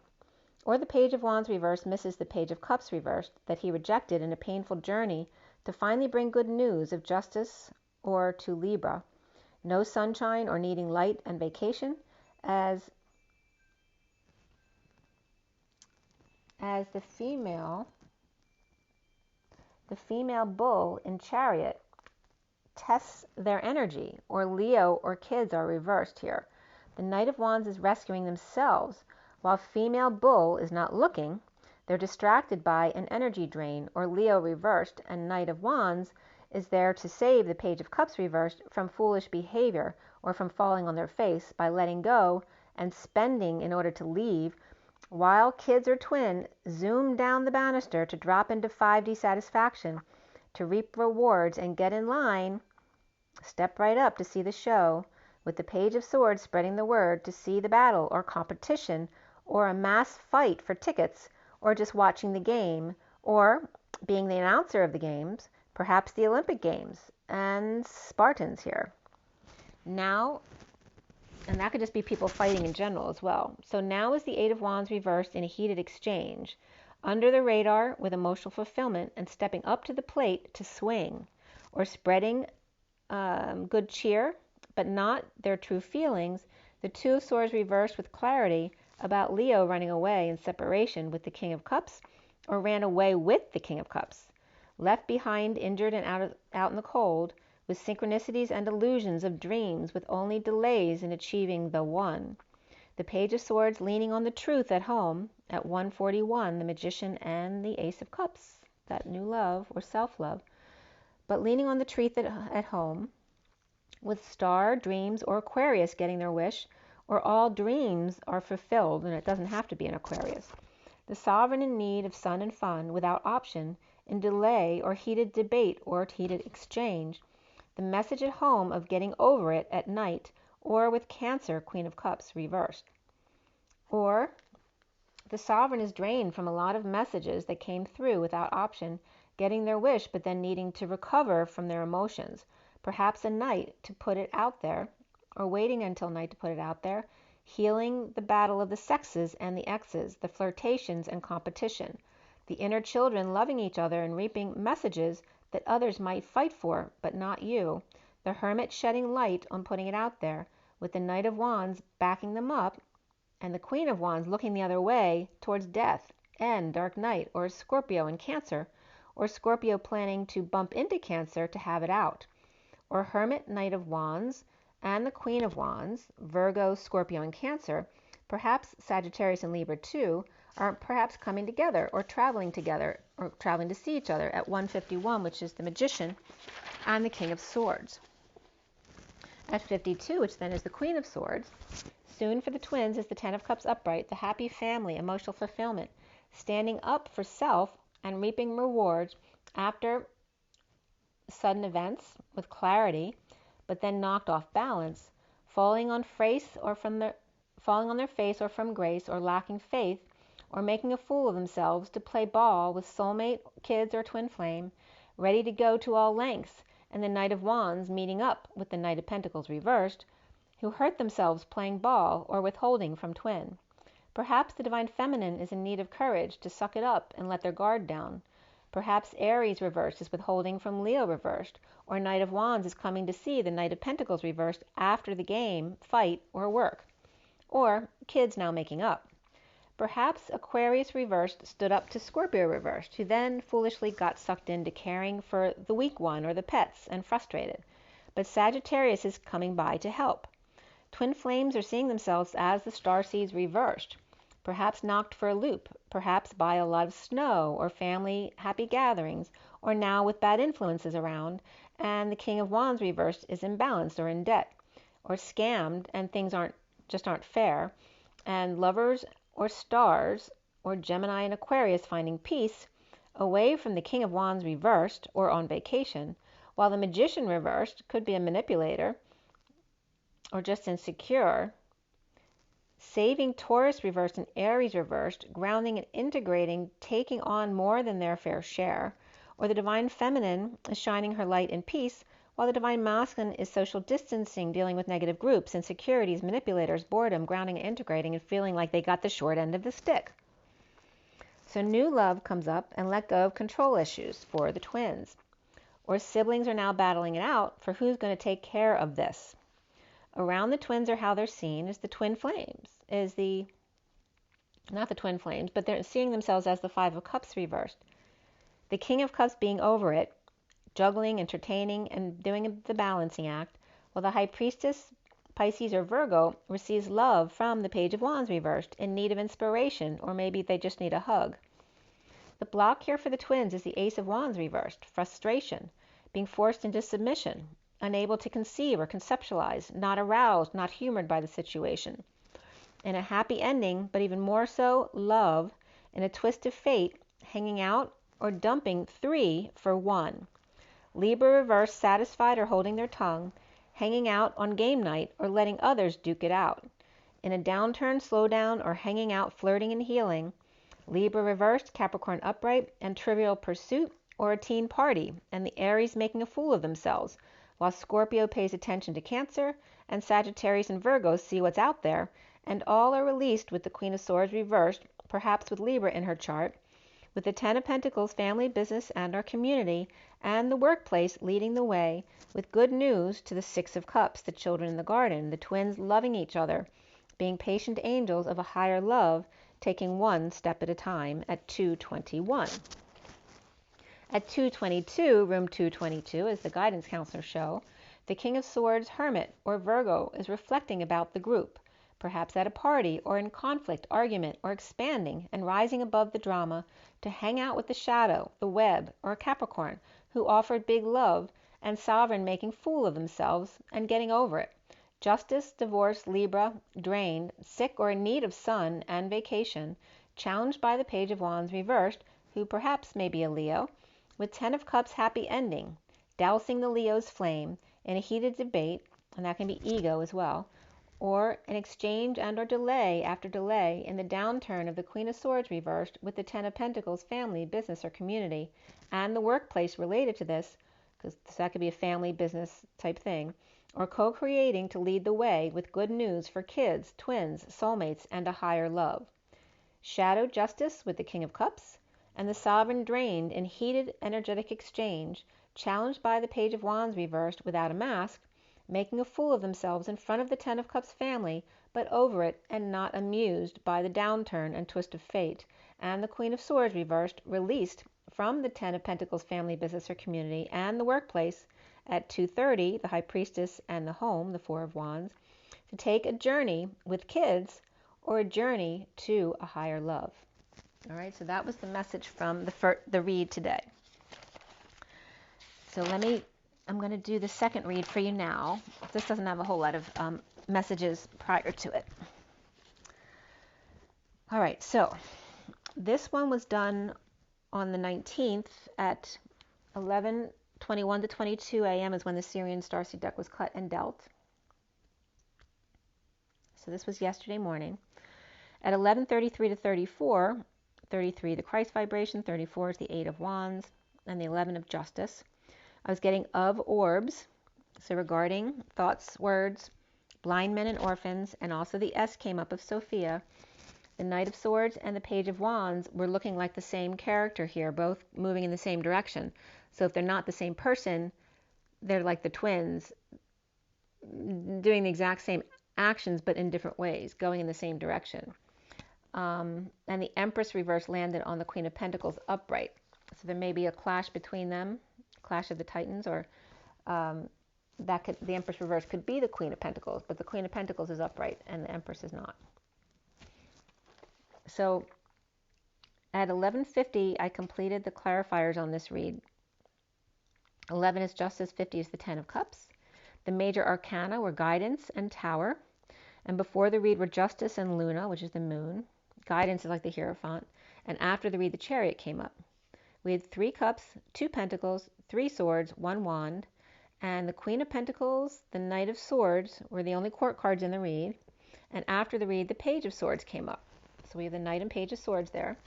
Or the Page of Wands reversed misses the Page of Cups reversed, that he rejected in a painful journey to finally bring good news of justice, or to Libra. No sunshine or needing light and vacation, as the female bull in Chariot tests their energy, or Leo or kids are reversed here. The Knight of Wands is rescuing themselves, while female bull is not looking. They're distracted by an energy drain, or Leo reversed, and Knight of Wands is there to save the Page of Cups reversed from foolish behavior, or from falling on their face by letting go and spending in order to leave, while kids or twin zoom down the banister to drop into 5D satisfaction, to reap rewards and get in line, step right up to see the show, with the Page of Swords spreading the word to see the battle or competition, or a mass fight for tickets, or just watching the game, or being the announcer of the games, perhaps the Olympic Games, and Spartans here. Now, and that could just be people fighting in general as well. So now is the Eight of Wands reversed in a heated exchange, under the radar with emotional fulfillment, and stepping up to the plate to swing, or spreading good cheer, but not their true feelings. The Two of Swords reversed with clarity, about Leo running away in separation with the King of Cups, or ran away with the King of Cups, left behind injured and out in the cold, with synchronicities and illusions of dreams with only delays in achieving the one. The Page of Swords leaning on the truth at home at 141, the Magician and the Ace of Cups, that new love or self-love, but leaning on the truth at home, with Star, Dreams, or Aquarius getting their wish, or all dreams are fulfilled, and it doesn't have to be an Aquarius. The Sovereign in need of sun and fun, without option, in delay or heated debate or heated exchange. The message at home of getting over it at night, or with Cancer, Queen of Cups, reversed. Or the Sovereign is drained from a lot of messages that came through without option, getting their wish but then needing to recover from their emotions. Perhaps a night to put it out there, or waiting until night to put it out there, healing the battle of the sexes and the exes, the flirtations and competition, the inner children loving each other and reaping messages that others might fight for, but not you, the Hermit shedding light on putting it out there, with the Knight of Wands backing them up, and the Queen of Wands looking the other way towards death, and Dark Night, or Scorpio and Cancer, or Scorpio planning to bump into Cancer to have it out, or Hermit, Knight of Wands, and the Queen of Wands, Virgo, Scorpio, and Cancer, perhaps Sagittarius and Libra too, are perhaps coming together or traveling together or traveling to see each other at 151, which is the Magician and the King of Swords. At 52, which then is the Queen of Swords, soon for the twins is the Ten of Cups upright, the happy family, emotional fulfillment, standing up for self and reaping rewards after sudden events with clarity, but then knocked off balance, falling on their face or from grace, or lacking faith, or making a fool of themselves to play ball with soulmate, kids, or twin flame, ready to go to all lengths, and the Knight of Wands meeting up with the Knight of Pentacles reversed, who hurt themselves playing ball or withholding from twin. Perhaps the Divine Feminine is in need of courage to suck it up and let their guard down. Perhaps Aries reversed is withholding from Leo reversed, or Knight of Wands is coming to see the Knight of Pentacles reversed after the game, fight, or work. Or kids now making up. Perhaps Aquarius reversed stood up to Scorpio reversed, who then foolishly got sucked into caring for the weak one or the pets and frustrated. But Sagittarius is coming by to help. Twin flames are seeing themselves as the starseeds reversed, perhaps knocked for a loop, perhaps by a lot of snow or family happy gatherings, or now with bad influences around, and the King of Wands reversed is imbalanced or in debt, or scammed and things aren't fair, and lovers or stars or Gemini and Aquarius finding peace away from the King of Wands reversed or on vacation, while the Magician reversed could be a manipulator or just insecure, saving Taurus reversed and Aries reversed, grounding and integrating, taking on more than their fair share, or the Divine Feminine is shining her light in peace, while the Divine Masculine is social distancing, dealing with negative groups, insecurities, manipulators, boredom, grounding and integrating, and feeling like they got the short end of the stick. So new love comes up and let go of control issues for the twins. Or siblings are now battling it out for who's going to take care of this. Around the twins, or how they're seen, is the twin flames, not the twin flames, but they're seeing themselves as the Five of Cups reversed. The King of Cups being over it, juggling, entertaining, and doing the balancing act, while the High Priestess, Pisces or Virgo, receives love from the Page of Wands reversed, in need of inspiration, or maybe they just need a hug. The block here for the twins is the Ace of Wands reversed, frustration, being forced into submission, unable to conceive or conceptualize, not aroused, not humored by the situation. In a happy ending, but even more so, love, in a twist of fate, hanging out or dumping 3 for 1. Libra reverse, satisfied or holding their tongue, hanging out on game night or letting others duke it out. In a downturn, slowdown, or hanging out, flirting and healing, Libra reversed, Capricorn upright, and trivial pursuit or a teen party, and the Aries making a fool of themselves, while Scorpio pays attention to Cancer, and Sagittarius and Virgo see what's out there, and all are released with the Queen of Swords reversed, perhaps with Libra in her chart, with the Ten of Pentacles, family, business, and our community, and the workplace leading the way, with good news to the Six of Cups, the children in the garden, the twins loving each other, being patient angels of a higher love, taking one step at a time at 221. At 222, room 222, as the guidance counselors show, the King of Swords Hermit, or Virgo, is reflecting about the group, perhaps at a party or in conflict, argument, or expanding and rising above the drama to hang out with the Shadow, the Web, or Capricorn, who offered big love, and Sovereign making fool of themselves and getting over it. Justice, divorce, Libra, drained, sick or in need of sun and vacation, challenged by the Page of Wands reversed, who perhaps may be a Leo, with Ten of Cups happy ending, dousing the Leo's flame in a heated debate, and that can be ego as well, or an exchange and or delay after delay in the downturn of the Queen of Swords reversed with the Ten of Pentacles, family, business, or community, and the workplace related to this, because that could be a family, business type thing, or co-creating to lead the way with good news for kids, twins, soulmates, and a higher love. Shadow justice with the King of Cups, and the Sovereign drained in heated energetic exchange, challenged by the Page of Wands reversed without a mask, making a fool of themselves in front of the Ten of Cups family, but over it and not amused by the downturn and twist of fate, and the Queen of Swords reversed, released from the Ten of Pentacles family, business, or community, and the workplace at 230, the High Priestess and the home, the Four of Wands, to take a journey with kids or a journey to a higher love. All right, so that was the message from the read today. So I'm going to do the second read for you now. This doesn't have a whole lot of messages prior to it. All right, so this one was done on the 19th at 11:21 to 22 a.m. is when the SIRIAN Starseed deck was cut and dealt. So this was yesterday morning. At 11:33 to 34, 33 the Christ vibration, 34 is the Eight of Wands, and the 11 of Justice. I was getting of orbs, so regarding thoughts, words, blind men and orphans, and also the S came up of Sophia. The Knight of Swords and the Page of Wands were looking like the same character here, both moving in the same direction. So if they're not the same person, they're like the twins, doing the exact same actions but in different ways, going in the same direction. And the Empress reverse landed on the Queen of Pentacles upright. So there may be a clash between them, clash of the Titans, or the Empress reverse could be the Queen of Pentacles, but the Queen of Pentacles is upright and the Empress is not. So at 11:50, I completed the clarifiers on this read. 11 is Justice, 50 is the Ten of Cups. The major arcana were Guidance and Tower. And before the read were Justice and Luna, which is the moon. Guidance is like the Hierophant. And after the read, the Chariot came up. We had 3 cups, 2 pentacles, 3 swords, 1 wand. And the Queen of Pentacles, the Knight of Swords were the only court cards in the read. And after the read, the Page of Swords came up. So we have the Knight and Page of Swords there.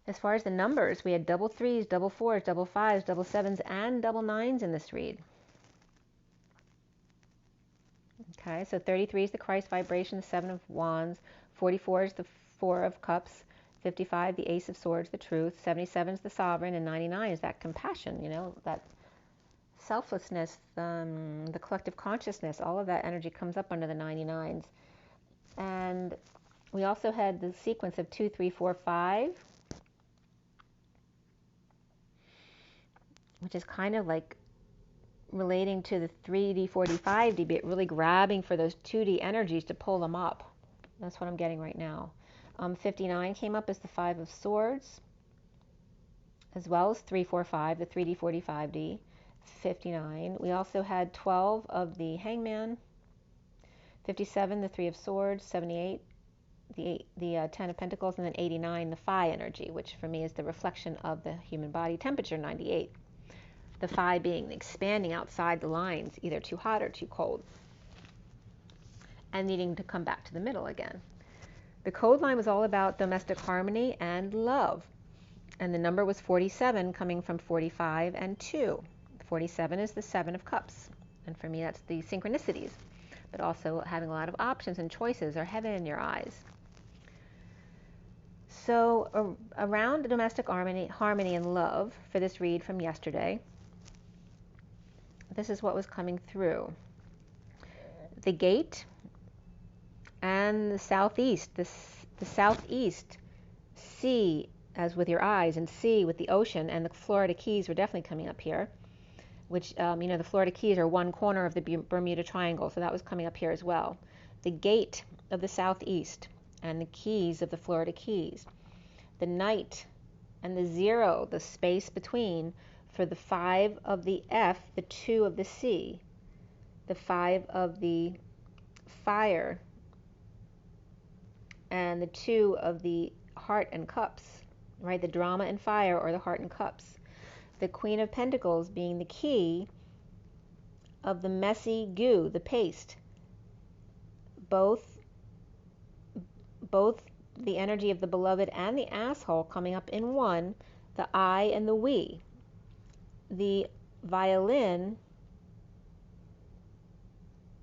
As far as the numbers, we had double 3s, double 4s, double 5s, double 7s, and double 9s in this read. Okay, so 33 is the Christ vibration, the 7 of Wands. 44 is the 4 of Cups. 55, the Ace of Swords, the Truth. 77 is the Sovereign, and 99 is that compassion, that selflessness, the collective consciousness. All of that energy comes up under the 99s. And we also had the sequence of 2, 3, 4, 5, which is kind of like relating to the 3D, 4D, 5D, but really grabbing for those 2D energies to pull them up. That's what I'm getting right now. 59 came up as the 5 of Swords, as well as 3, 4, 5, the 3D, 4D, 5D. 59. We also had 12 of the Hangman. 57, the 3 of Swords. 78, the 10 of Pentacles, and then 89, the Phi energy, which for me is the reflection of the human body temperature, 98. The Phi being expanding outside the lines, either too hot or too cold, and needing to come back to the middle again. The code line was all about domestic harmony and love, and the number was 47, coming from 45 and 2. 47 is the 7 of Cups, and for me that's the synchronicities, but also having a lot of options and choices, or heaven in your eyes. So around domestic harmony and love for this read from yesterday, this is what was coming through. The Gate and the southeast, the southeast, sea as with your eyes, and sea with the ocean, and the Florida Keys were definitely coming up here, which, the Florida Keys are one corner of the Bermuda Triangle, so that was coming up here as well. The gate of the southeast and the keys of the Florida Keys. The night and the 0, the space between, for the 5 of the F, the 2 of the sea, the 5 of the fire, and the 2 of the heart and cups, right? The drama and fire, or the heart and cups. The Queen of Pentacles being the key of the messy goo, the paste. Both the energy of the beloved and the asshole coming up in one, the I and the we. The violin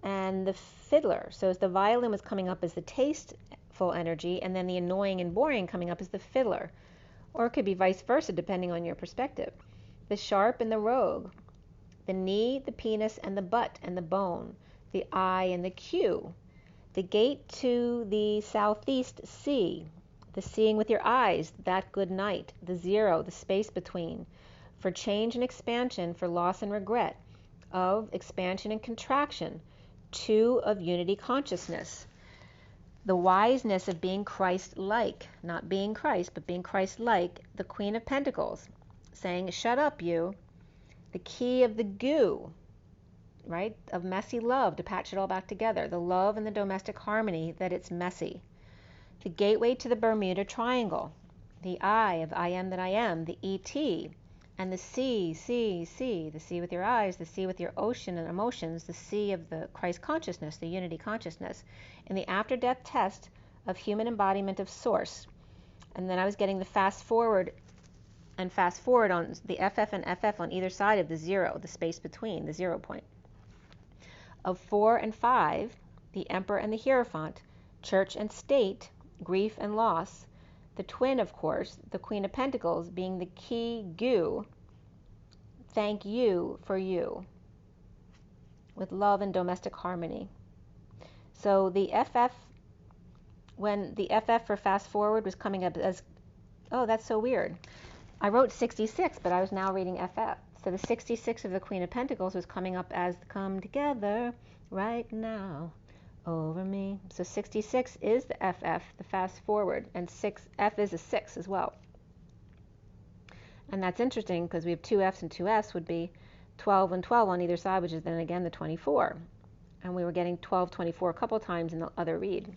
and the fiddler. So as the violin was coming up as the tasteful energy, and then the annoying and boring coming up as the fiddler. Or it could be vice versa, depending on your perspective. The sharp and the rogue. The knee, the penis, and the butt and the bone. The I and the Q. The gate to the southeast sea. The seeing with your eyes, that good night. The 0, the space between. For change and expansion, for loss and regret. Of expansion and contraction. 2 of unity consciousness. The wiseness of being Christ-like. Not being Christ, but being Christ-like. The Queen of Pentacles. Saying, shut up, you. The key of the goo, right? Of messy love, to patch it all back together. The love and the domestic harmony, that it's messy. The gateway to the Bermuda Triangle. The I of I am that I am. The ET. And the sea, the sea with your eyes, the sea with your ocean and emotions, the sea of the Christ consciousness, the unity consciousness. In the after-death test of human embodiment of source. And then I was getting the fast forward on the FF and FF on either side of the 0, the space between, the 0 point. Of 4 and 5, the Emperor and the Hierophant, church and state, grief and loss. The twin, of course, the Queen of Pentacles, being the key goo, thank you for you, with love and domestic harmony. So the FF, when the FF for fast forward was coming up as, oh, that's so weird. I wrote 66, but I was now reading FF. So the 66 of the Queen of Pentacles was coming up as come together right now over me. So 66 is the FF, the fast forward, and F is a 6 as well. And that's interesting because we have 2 Fs and 2 Fs would be 12 and 12 on either side, which is then again the 24. And we were getting 12, 24 a couple times in the other read.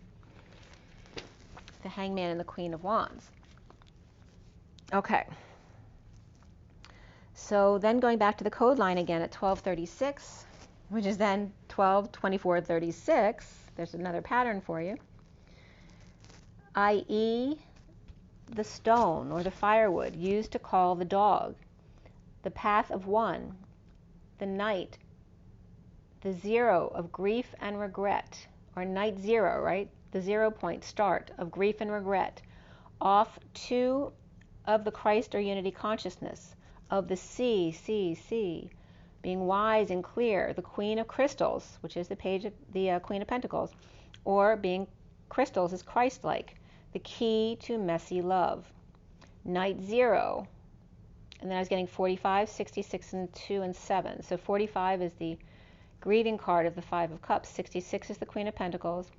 The Hangman and the Queen of Wands. Okay. So then going back to the code line again at 1236, which is then 12, 24, 36. There's another pattern for you. I.e. the stone or the firewood used to call the dog, the path of one, the night, the 0 of grief and regret, or night 0, right? The 0 point start of grief and regret, off 2 of the Christ or unity consciousness, of the sea, being wise and clear, the Queen of Crystals, which is the page of the Queen of Pentacles, or being crystals is Christ-like, the key to messy love. Night 0, and then I was getting 45, 66, and 2 and 7. So 45 is the grieving card of the 5 of Cups, 66 is the Queen of Pentacles,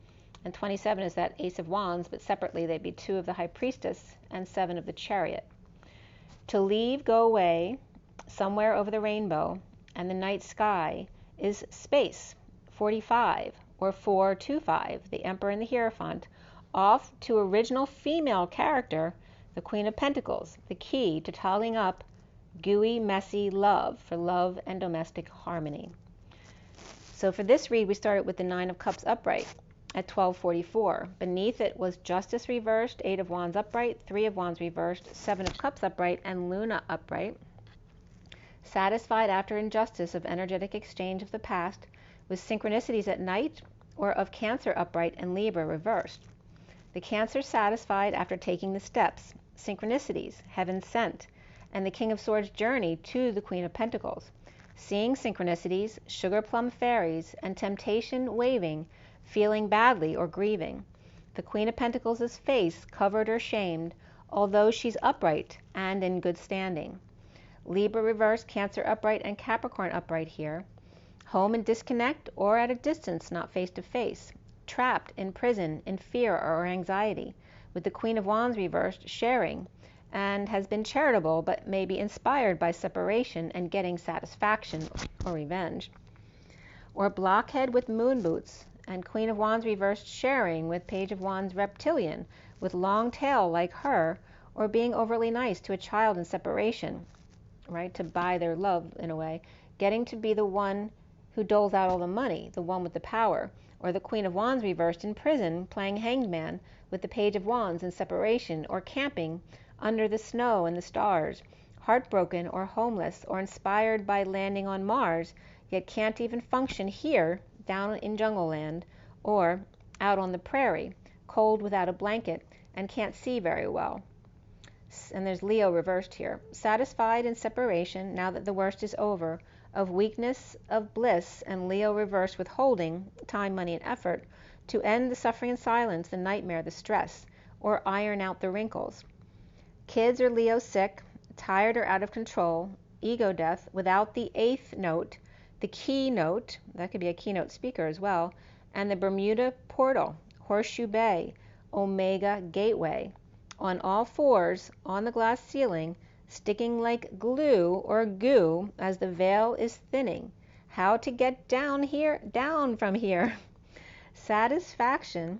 and 27 is that Ace of Wands, but separately they'd be 2 of the High Priestess and 7 of the Chariot. To leave, go away, somewhere over the rainbow, and the night sky is space, 45, or 425, the Emperor and the Hierophant, off to original female character, the Queen of Pentacles, the key to tallying up gooey, messy love for love and domestic harmony. So for this read, we started with the 9 of Cups upright at 1244. Beneath it was Justice reversed, 8 of Wands upright, 3 of Wands reversed, 7 of Cups upright, and Luna upright. Satisfied after injustice of energetic exchange of the past with synchronicities at night, or of Cancer upright and Libra reversed. The Cancer satisfied after taking the steps, synchronicities, heaven sent, and the King of Swords journey to the Queen of Pentacles. Seeing synchronicities, sugar plum fairies, and temptation waving, feeling badly or grieving. The Queen of Pentacles' face covered or shamed, although she's upright and in good standing. Libra reversed, Cancer upright, and Capricorn upright here. Home and disconnect or at a distance, not face to face. Trapped in prison, in fear or anxiety, with the Queen of Wands reversed, sharing, and has been charitable but may be inspired by separation and getting satisfaction or revenge. Or blockhead with moon boots, and Queen of Wands reversed, sharing, with Page of Wands reptilian, with long tail like her, or being overly nice to a child in separation, right, to buy their love in a way, getting to be the one who doles out all the money, the one with the power. Or the Queen of Wands reversed in prison, playing hanged man, with the Page of Wands in separation, or camping under the snow and the stars, heartbroken or homeless, or inspired by landing on Mars, yet can't even function here, down in jungle land, or out on the prairie, cold without a blanket, and can't see very well. And there's Leo reversed here. Satisfied in separation, now that the worst is over, of weakness, of bliss, and Leo reversed with holding, time, money, and effort, to end the suffering and silence, the nightmare, the stress, or iron out the wrinkles. Kids or Leo sick, tired or out of control, ego death, without the eighth note, the keynote, that could be a keynote speaker as well, and the Bermuda portal, Horseshoe Bay, Omega Gateway, on all fours, on the glass ceiling, sticking like glue or goo as the veil is thinning. How to get down here, down from here. Satisfaction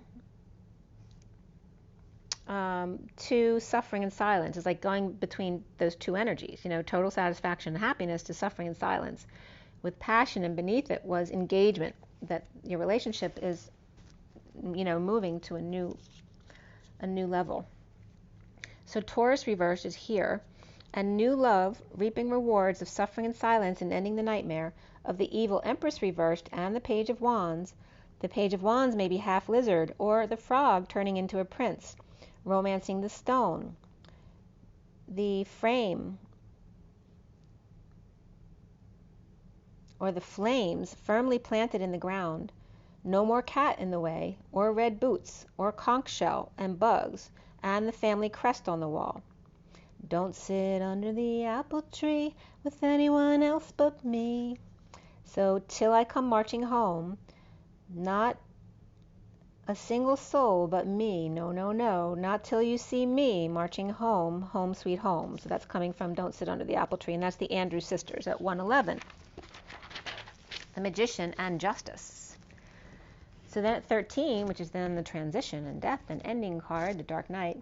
to suffering and silence is like going between those two energies, total satisfaction and happiness to suffering and silence, with passion, and beneath it was engagement, that your relationship is, moving to a new level. So Taurus reversed is here, and new love, reaping rewards of suffering and silence and ending the nightmare of the evil Empress reversed, and the Page of Wands. The Page of Wands may be half lizard, or the frog turning into a prince, romancing the stone, the frame, or the flames firmly planted in the ground. No more cat in the way, or red boots, or conch shell and bugs, and the family crest on the wall. Don't sit under the apple tree with anyone else but me. So till I come marching home, not a single soul but me, no, no, no, not till you see me marching home, home sweet home. So that's coming from Don't Sit Under the Apple Tree, and that's the Andrews Sisters at 111. The Magician and Justice. So then at 13, which is then the transition and death and ending card, the Dark Knight,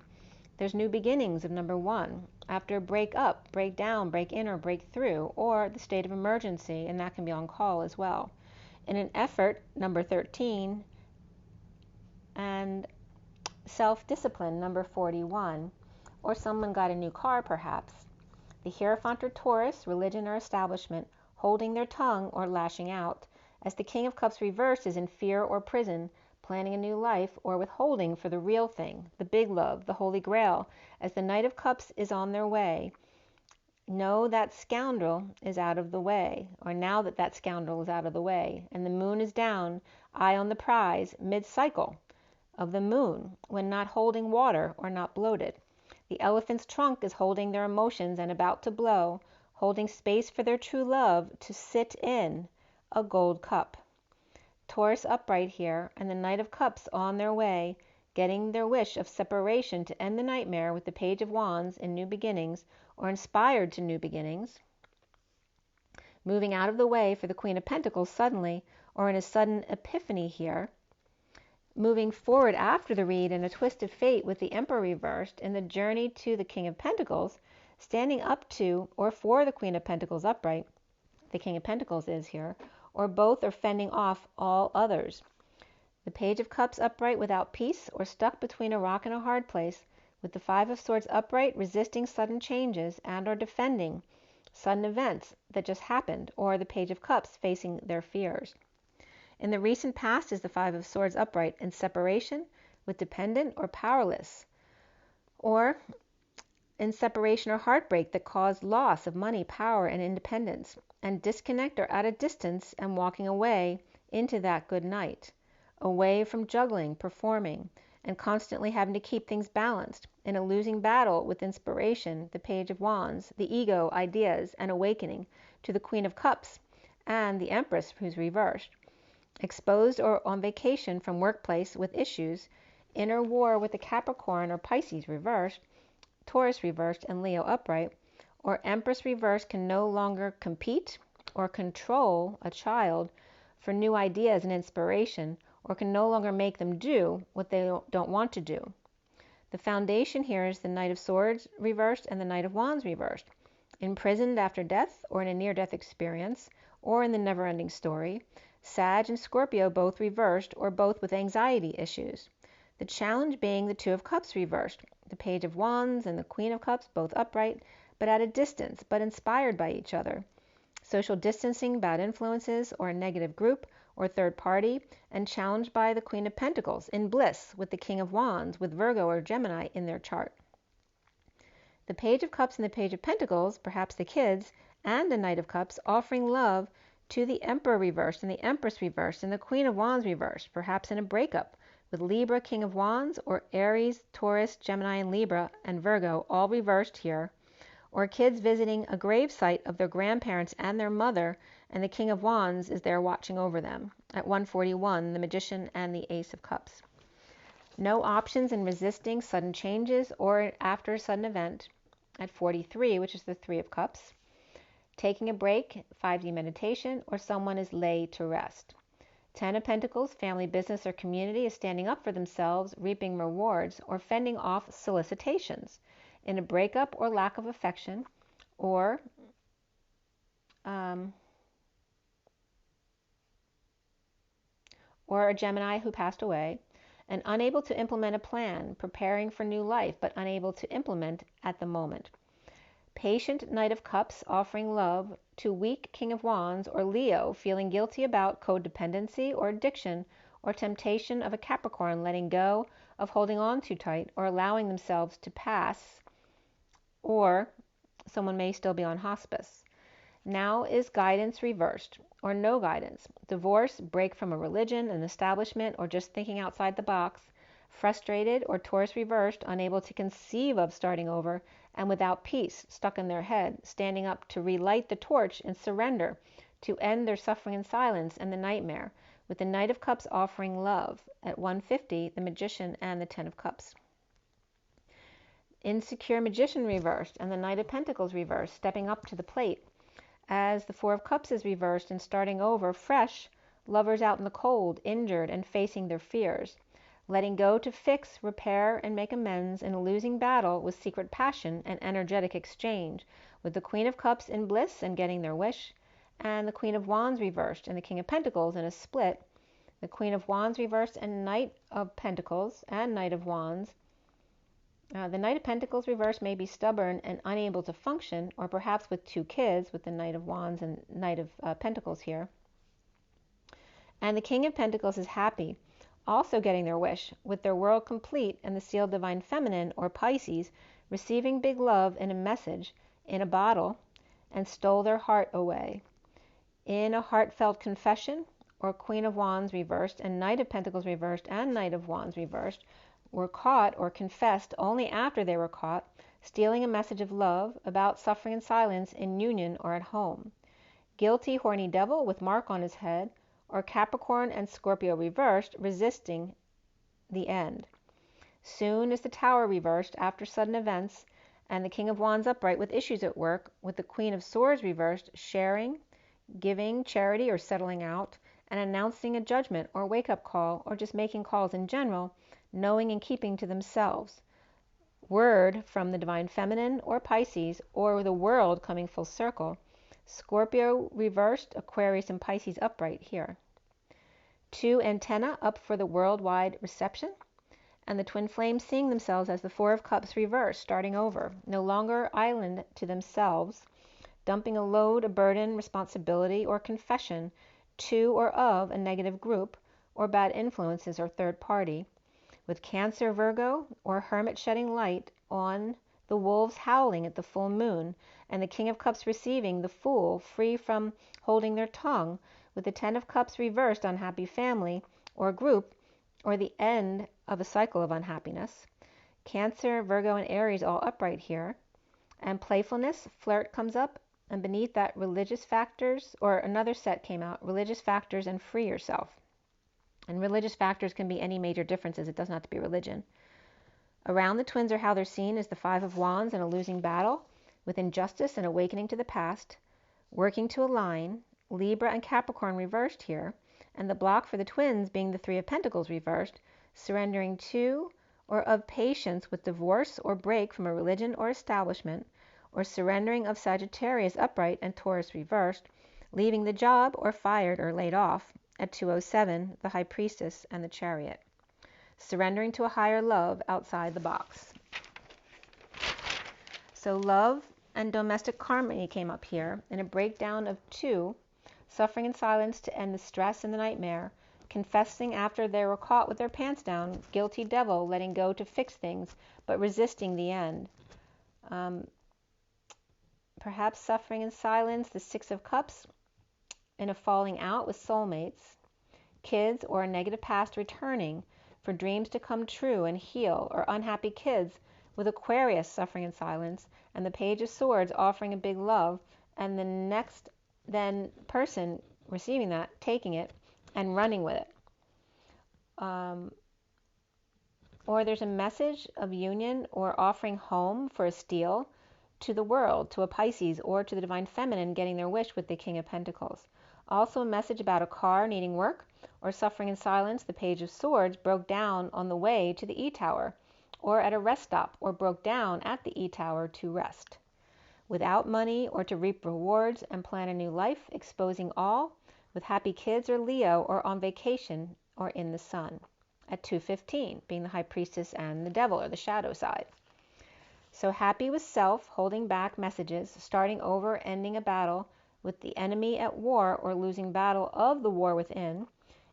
there's new beginnings of number 1. After break up, break down, break in, or break through, or the state of emergency, and that can be on call as well. In an effort, number 13, and self-discipline, number 41, or someone got a new car perhaps. The Hierophant or Taurus, religion or establishment, holding their tongue or lashing out, as the King of Cups reversed is in fear or prison, planning a new life, or withholding for the real thing, the big love, the Holy Grail, as the Knight of Cups is on their way. Know that scoundrel is out of the way, or now that that scoundrel is out of the way, and the moon is down, eye on the prize, mid-cycle of the moon, when not holding water or not bloated. The elephant's trunk is holding their emotions and about to blow, holding space for their true love to sit in a gold cup. Taurus upright here, and the Knight of Cups on their way, getting their wish of separation to end the nightmare with the Page of Wands in new beginnings, or inspired to new beginnings. Moving out of the way for the Queen of Pentacles suddenly, or in a sudden epiphany here. Moving forward after the read in a twist of fate with the Emperor reversed in the journey to the King of Pentacles, standing up to or for the Queen of Pentacles upright, the King of Pentacles is here, or both are fending off all others. The Page of Cups upright without peace, or stuck between a rock and a hard place, with the Five of Swords upright, resisting sudden changes and or defending sudden events that just happened, or the Page of Cups facing their fears. In the recent past is the Five of Swords upright in separation with dependent or powerless, or in separation or heartbreak that caused loss of money, power, and independence, and disconnect or at a distance and walking away into that good night, away from juggling, performing, and constantly having to keep things balanced, in a losing battle with inspiration, the Page of Wands, the ego, ideas, and awakening, to the Queen of Cups, and the Empress, who's reversed. Exposed or on vacation from workplace with issues, inner war with the Capricorn or Pisces reversed, Taurus reversed, and Leo upright, or Empress reversed can no longer compete or control a child for new ideas and inspiration, or can no longer make them do what they don't want to do. The foundation here is the Knight of Swords reversed and the Knight of Wands reversed. Imprisoned after death, or in a near-death experience, or in the never-ending story. Sag and Scorpio both reversed, or both with anxiety issues. The challenge being the Two of Cups reversed, the Page of Wands and the Queen of Cups both upright, but at a distance, but inspired by each other. Social distancing, bad influences, or a negative group, or third party, and challenged by the Queen of Pentacles in bliss with the King of Wands, with Virgo or Gemini in their chart. The Page of Cups and the Page of Pentacles, perhaps the kids, and the Knight of Cups offering love to the Emperor reversed and the Empress reversed and the Queen of Wands reversed, perhaps in a breakup with Libra, King of Wands, or Aries, Taurus, Gemini, and Libra, and Virgo all reversed here, or kids visiting a grave site of their grandparents and their mother, and the King of Wands is there watching over them. At 141, the Magician and the Ace of Cups. No options in resisting sudden changes or after a sudden event. At 43, which is the Three of Cups. Taking a break, 5D meditation, or someone is laid to rest. 10 of Pentacles, family, business, or community is standing up for themselves, reaping rewards, or fending off solicitations in a breakup or lack of affection, or a Gemini who passed away, and unable to implement a plan, preparing for new life, but unable to implement at the moment. Patient Knight of Cups offering love to weak King of Wands, or Leo feeling guilty about codependency or addiction or temptation of a Capricorn letting go of holding on too tight or allowing themselves to pass, or someone may still be on hospice. Now is guidance reversed, or no guidance. Divorce, break from a religion, an establishment, or just thinking outside the box. Frustrated, or Taurus reversed, unable to conceive of starting over, and without peace, stuck in their head, standing up to relight the torch and surrender, to end their suffering in silence and the nightmare, with the Knight of Cups offering love. At 150, the Magician and the 10 of Cups. Insecure Magician reversed, and the Knight of Pentacles reversed, stepping up to the plate. As the Four of Cups is reversed and starting over fresh, lovers out in the cold, injured and facing their fears. Letting go to fix, repair, and make amends in a losing battle with secret passion and energetic exchange, with the Queen of Cups in bliss and getting their wish, and the Queen of Wands reversed and the King of Pentacles in a split. The Queen of Wands reversed and Knight of Pentacles and Knight of Wands. The Knight of Pentacles reversed may be stubborn and unable to function, or perhaps with two kids, with the Knight of Wands and Knight of Pentacles here. And the King of Pentacles is happy, also getting their wish, with their world complete, and the sealed Divine Feminine, or Pisces, receiving big love in a message, in a bottle, and stole their heart away. In a heartfelt confession, or Queen of Wands reversed, and Knight of Pentacles reversed, and Knight of Wands reversed, were caught or confessed only after they were caught, stealing a message of love about suffering in silence in union or at home. Guilty horny devil with mark on his head, or Capricorn and Scorpio reversed, resisting the end. Soon is the Tower reversed after sudden events, and the King of Wands upright with issues at work, with the Queen of Swords reversed, sharing, giving, charity, or settling out, and announcing a judgment or wake-up call, or just making calls in general, knowing and keeping to themselves. Word from the Divine Feminine, or Pisces, or the world coming full circle. Scorpio reversed, Aquarius and Pisces upright here. 2 antenna up for the worldwide reception, and the twin flames seeing themselves as the Four of Cups reversed, starting over, no longer island to themselves, dumping a load, a burden, responsibility, or confession to or of a negative group, or bad influences or third party, with Cancer, Virgo, or Hermit shedding light on the wolves howling at the full moon, and the King of Cups receiving the Fool, free from holding their tongue, with the 10 of Cups reversed, unhappy family or group, or the end of a cycle of unhappiness. Cancer, Virgo, and Aries all upright here. And playfulness, flirt comes up, and beneath that religious factors, or another set came out, religious factors and free yourself. And religious factors can be any major differences. It doesn't have to be religion. Around the twins are how they're seen as the Five of Wands in a losing battle, with injustice and awakening to the past, working to align, Libra and Capricorn reversed here, and the block for the twins being the Three of Pentacles reversed, surrendering to or of patience with divorce or break from a religion or establishment, or surrendering of Sagittarius upright and Taurus reversed, leaving the job or fired or laid off at 207, the High Priestess and the Chariot. Surrendering to a higher love outside the box. So love and domestic harmony came up here in a breakdown of 2, suffering in silence to end the stress and the nightmare, confessing after they were caught with their pants down, guilty devil, letting go to fix things, but resisting the end. Perhaps suffering in silence, the Six of Cups, in a falling out with soulmates, kids or a negative past returning for dreams to come true and heal, or unhappy kids with Aquarius suffering in silence, and the Page of Swords offering a big love, and the next then person receiving that, taking it and running with it. Or there's a message of union or offering home for a steal to the world, to a Pisces, or to the Divine Feminine getting their wish with the King of Pentacles. Also a message about a car needing work, or suffering in silence, the Page of Swords broke down on the way to the E-Tower, or at a rest stop, or broke down at the E-Tower to rest. Without money or to reap rewards and plan a new life, exposing all, with happy kids or Leo, or on vacation, or in the sun. At 215, being the High Priestess and the Devil, or the shadow side. So happy with self, holding back messages, starting over, ending a battle with the enemy at war, or losing battle of the war within.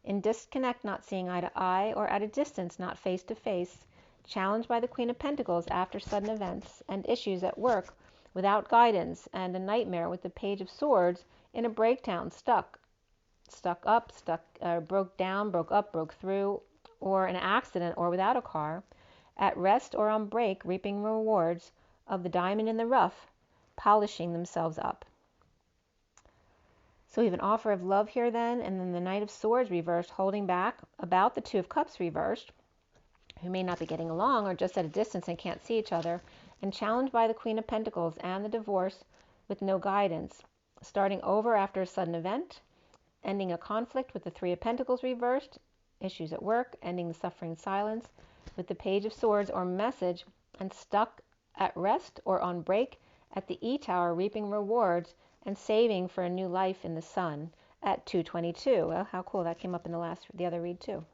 In disconnect, not seeing eye to eye, or at a distance, not face to face, challenged by the Queen of Pentacles after sudden events and issues at work without guidance, and a nightmare with the Page of Swords in a breakdown, stuck up, broke down, broke up, broke through, or an accident, or without a car, at rest or on break, reaping rewards of the diamond in the rough, polishing themselves up. So we have an offer of love here then, and then the Knight of Swords reversed, holding back, about the Two of Cups reversed, who may not be getting along or just at a distance and can't see each other, and challenged by the Queen of Pentacles and the divorce with no guidance, starting over after a sudden event, ending a conflict with the Three of Pentacles reversed, issues at work, ending the suffering silence with the Page of Swords or message, and stuck at rest or on break at the E-Tower, reaping rewards and saving for a new life in the sun at 222. Well, how cool. That came up in the other read too.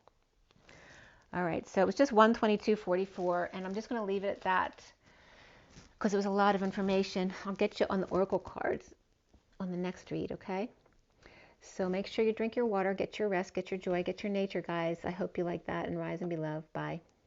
All right, so it was just 122.44, and I'm just going to leave it at that because it was a lot of information. I'll get you on the oracle cards on the next read, okay? So make sure you drink your water, get your rest, get your joy, get your nature, guys. I hope you like that, and rise and be loved. Bye.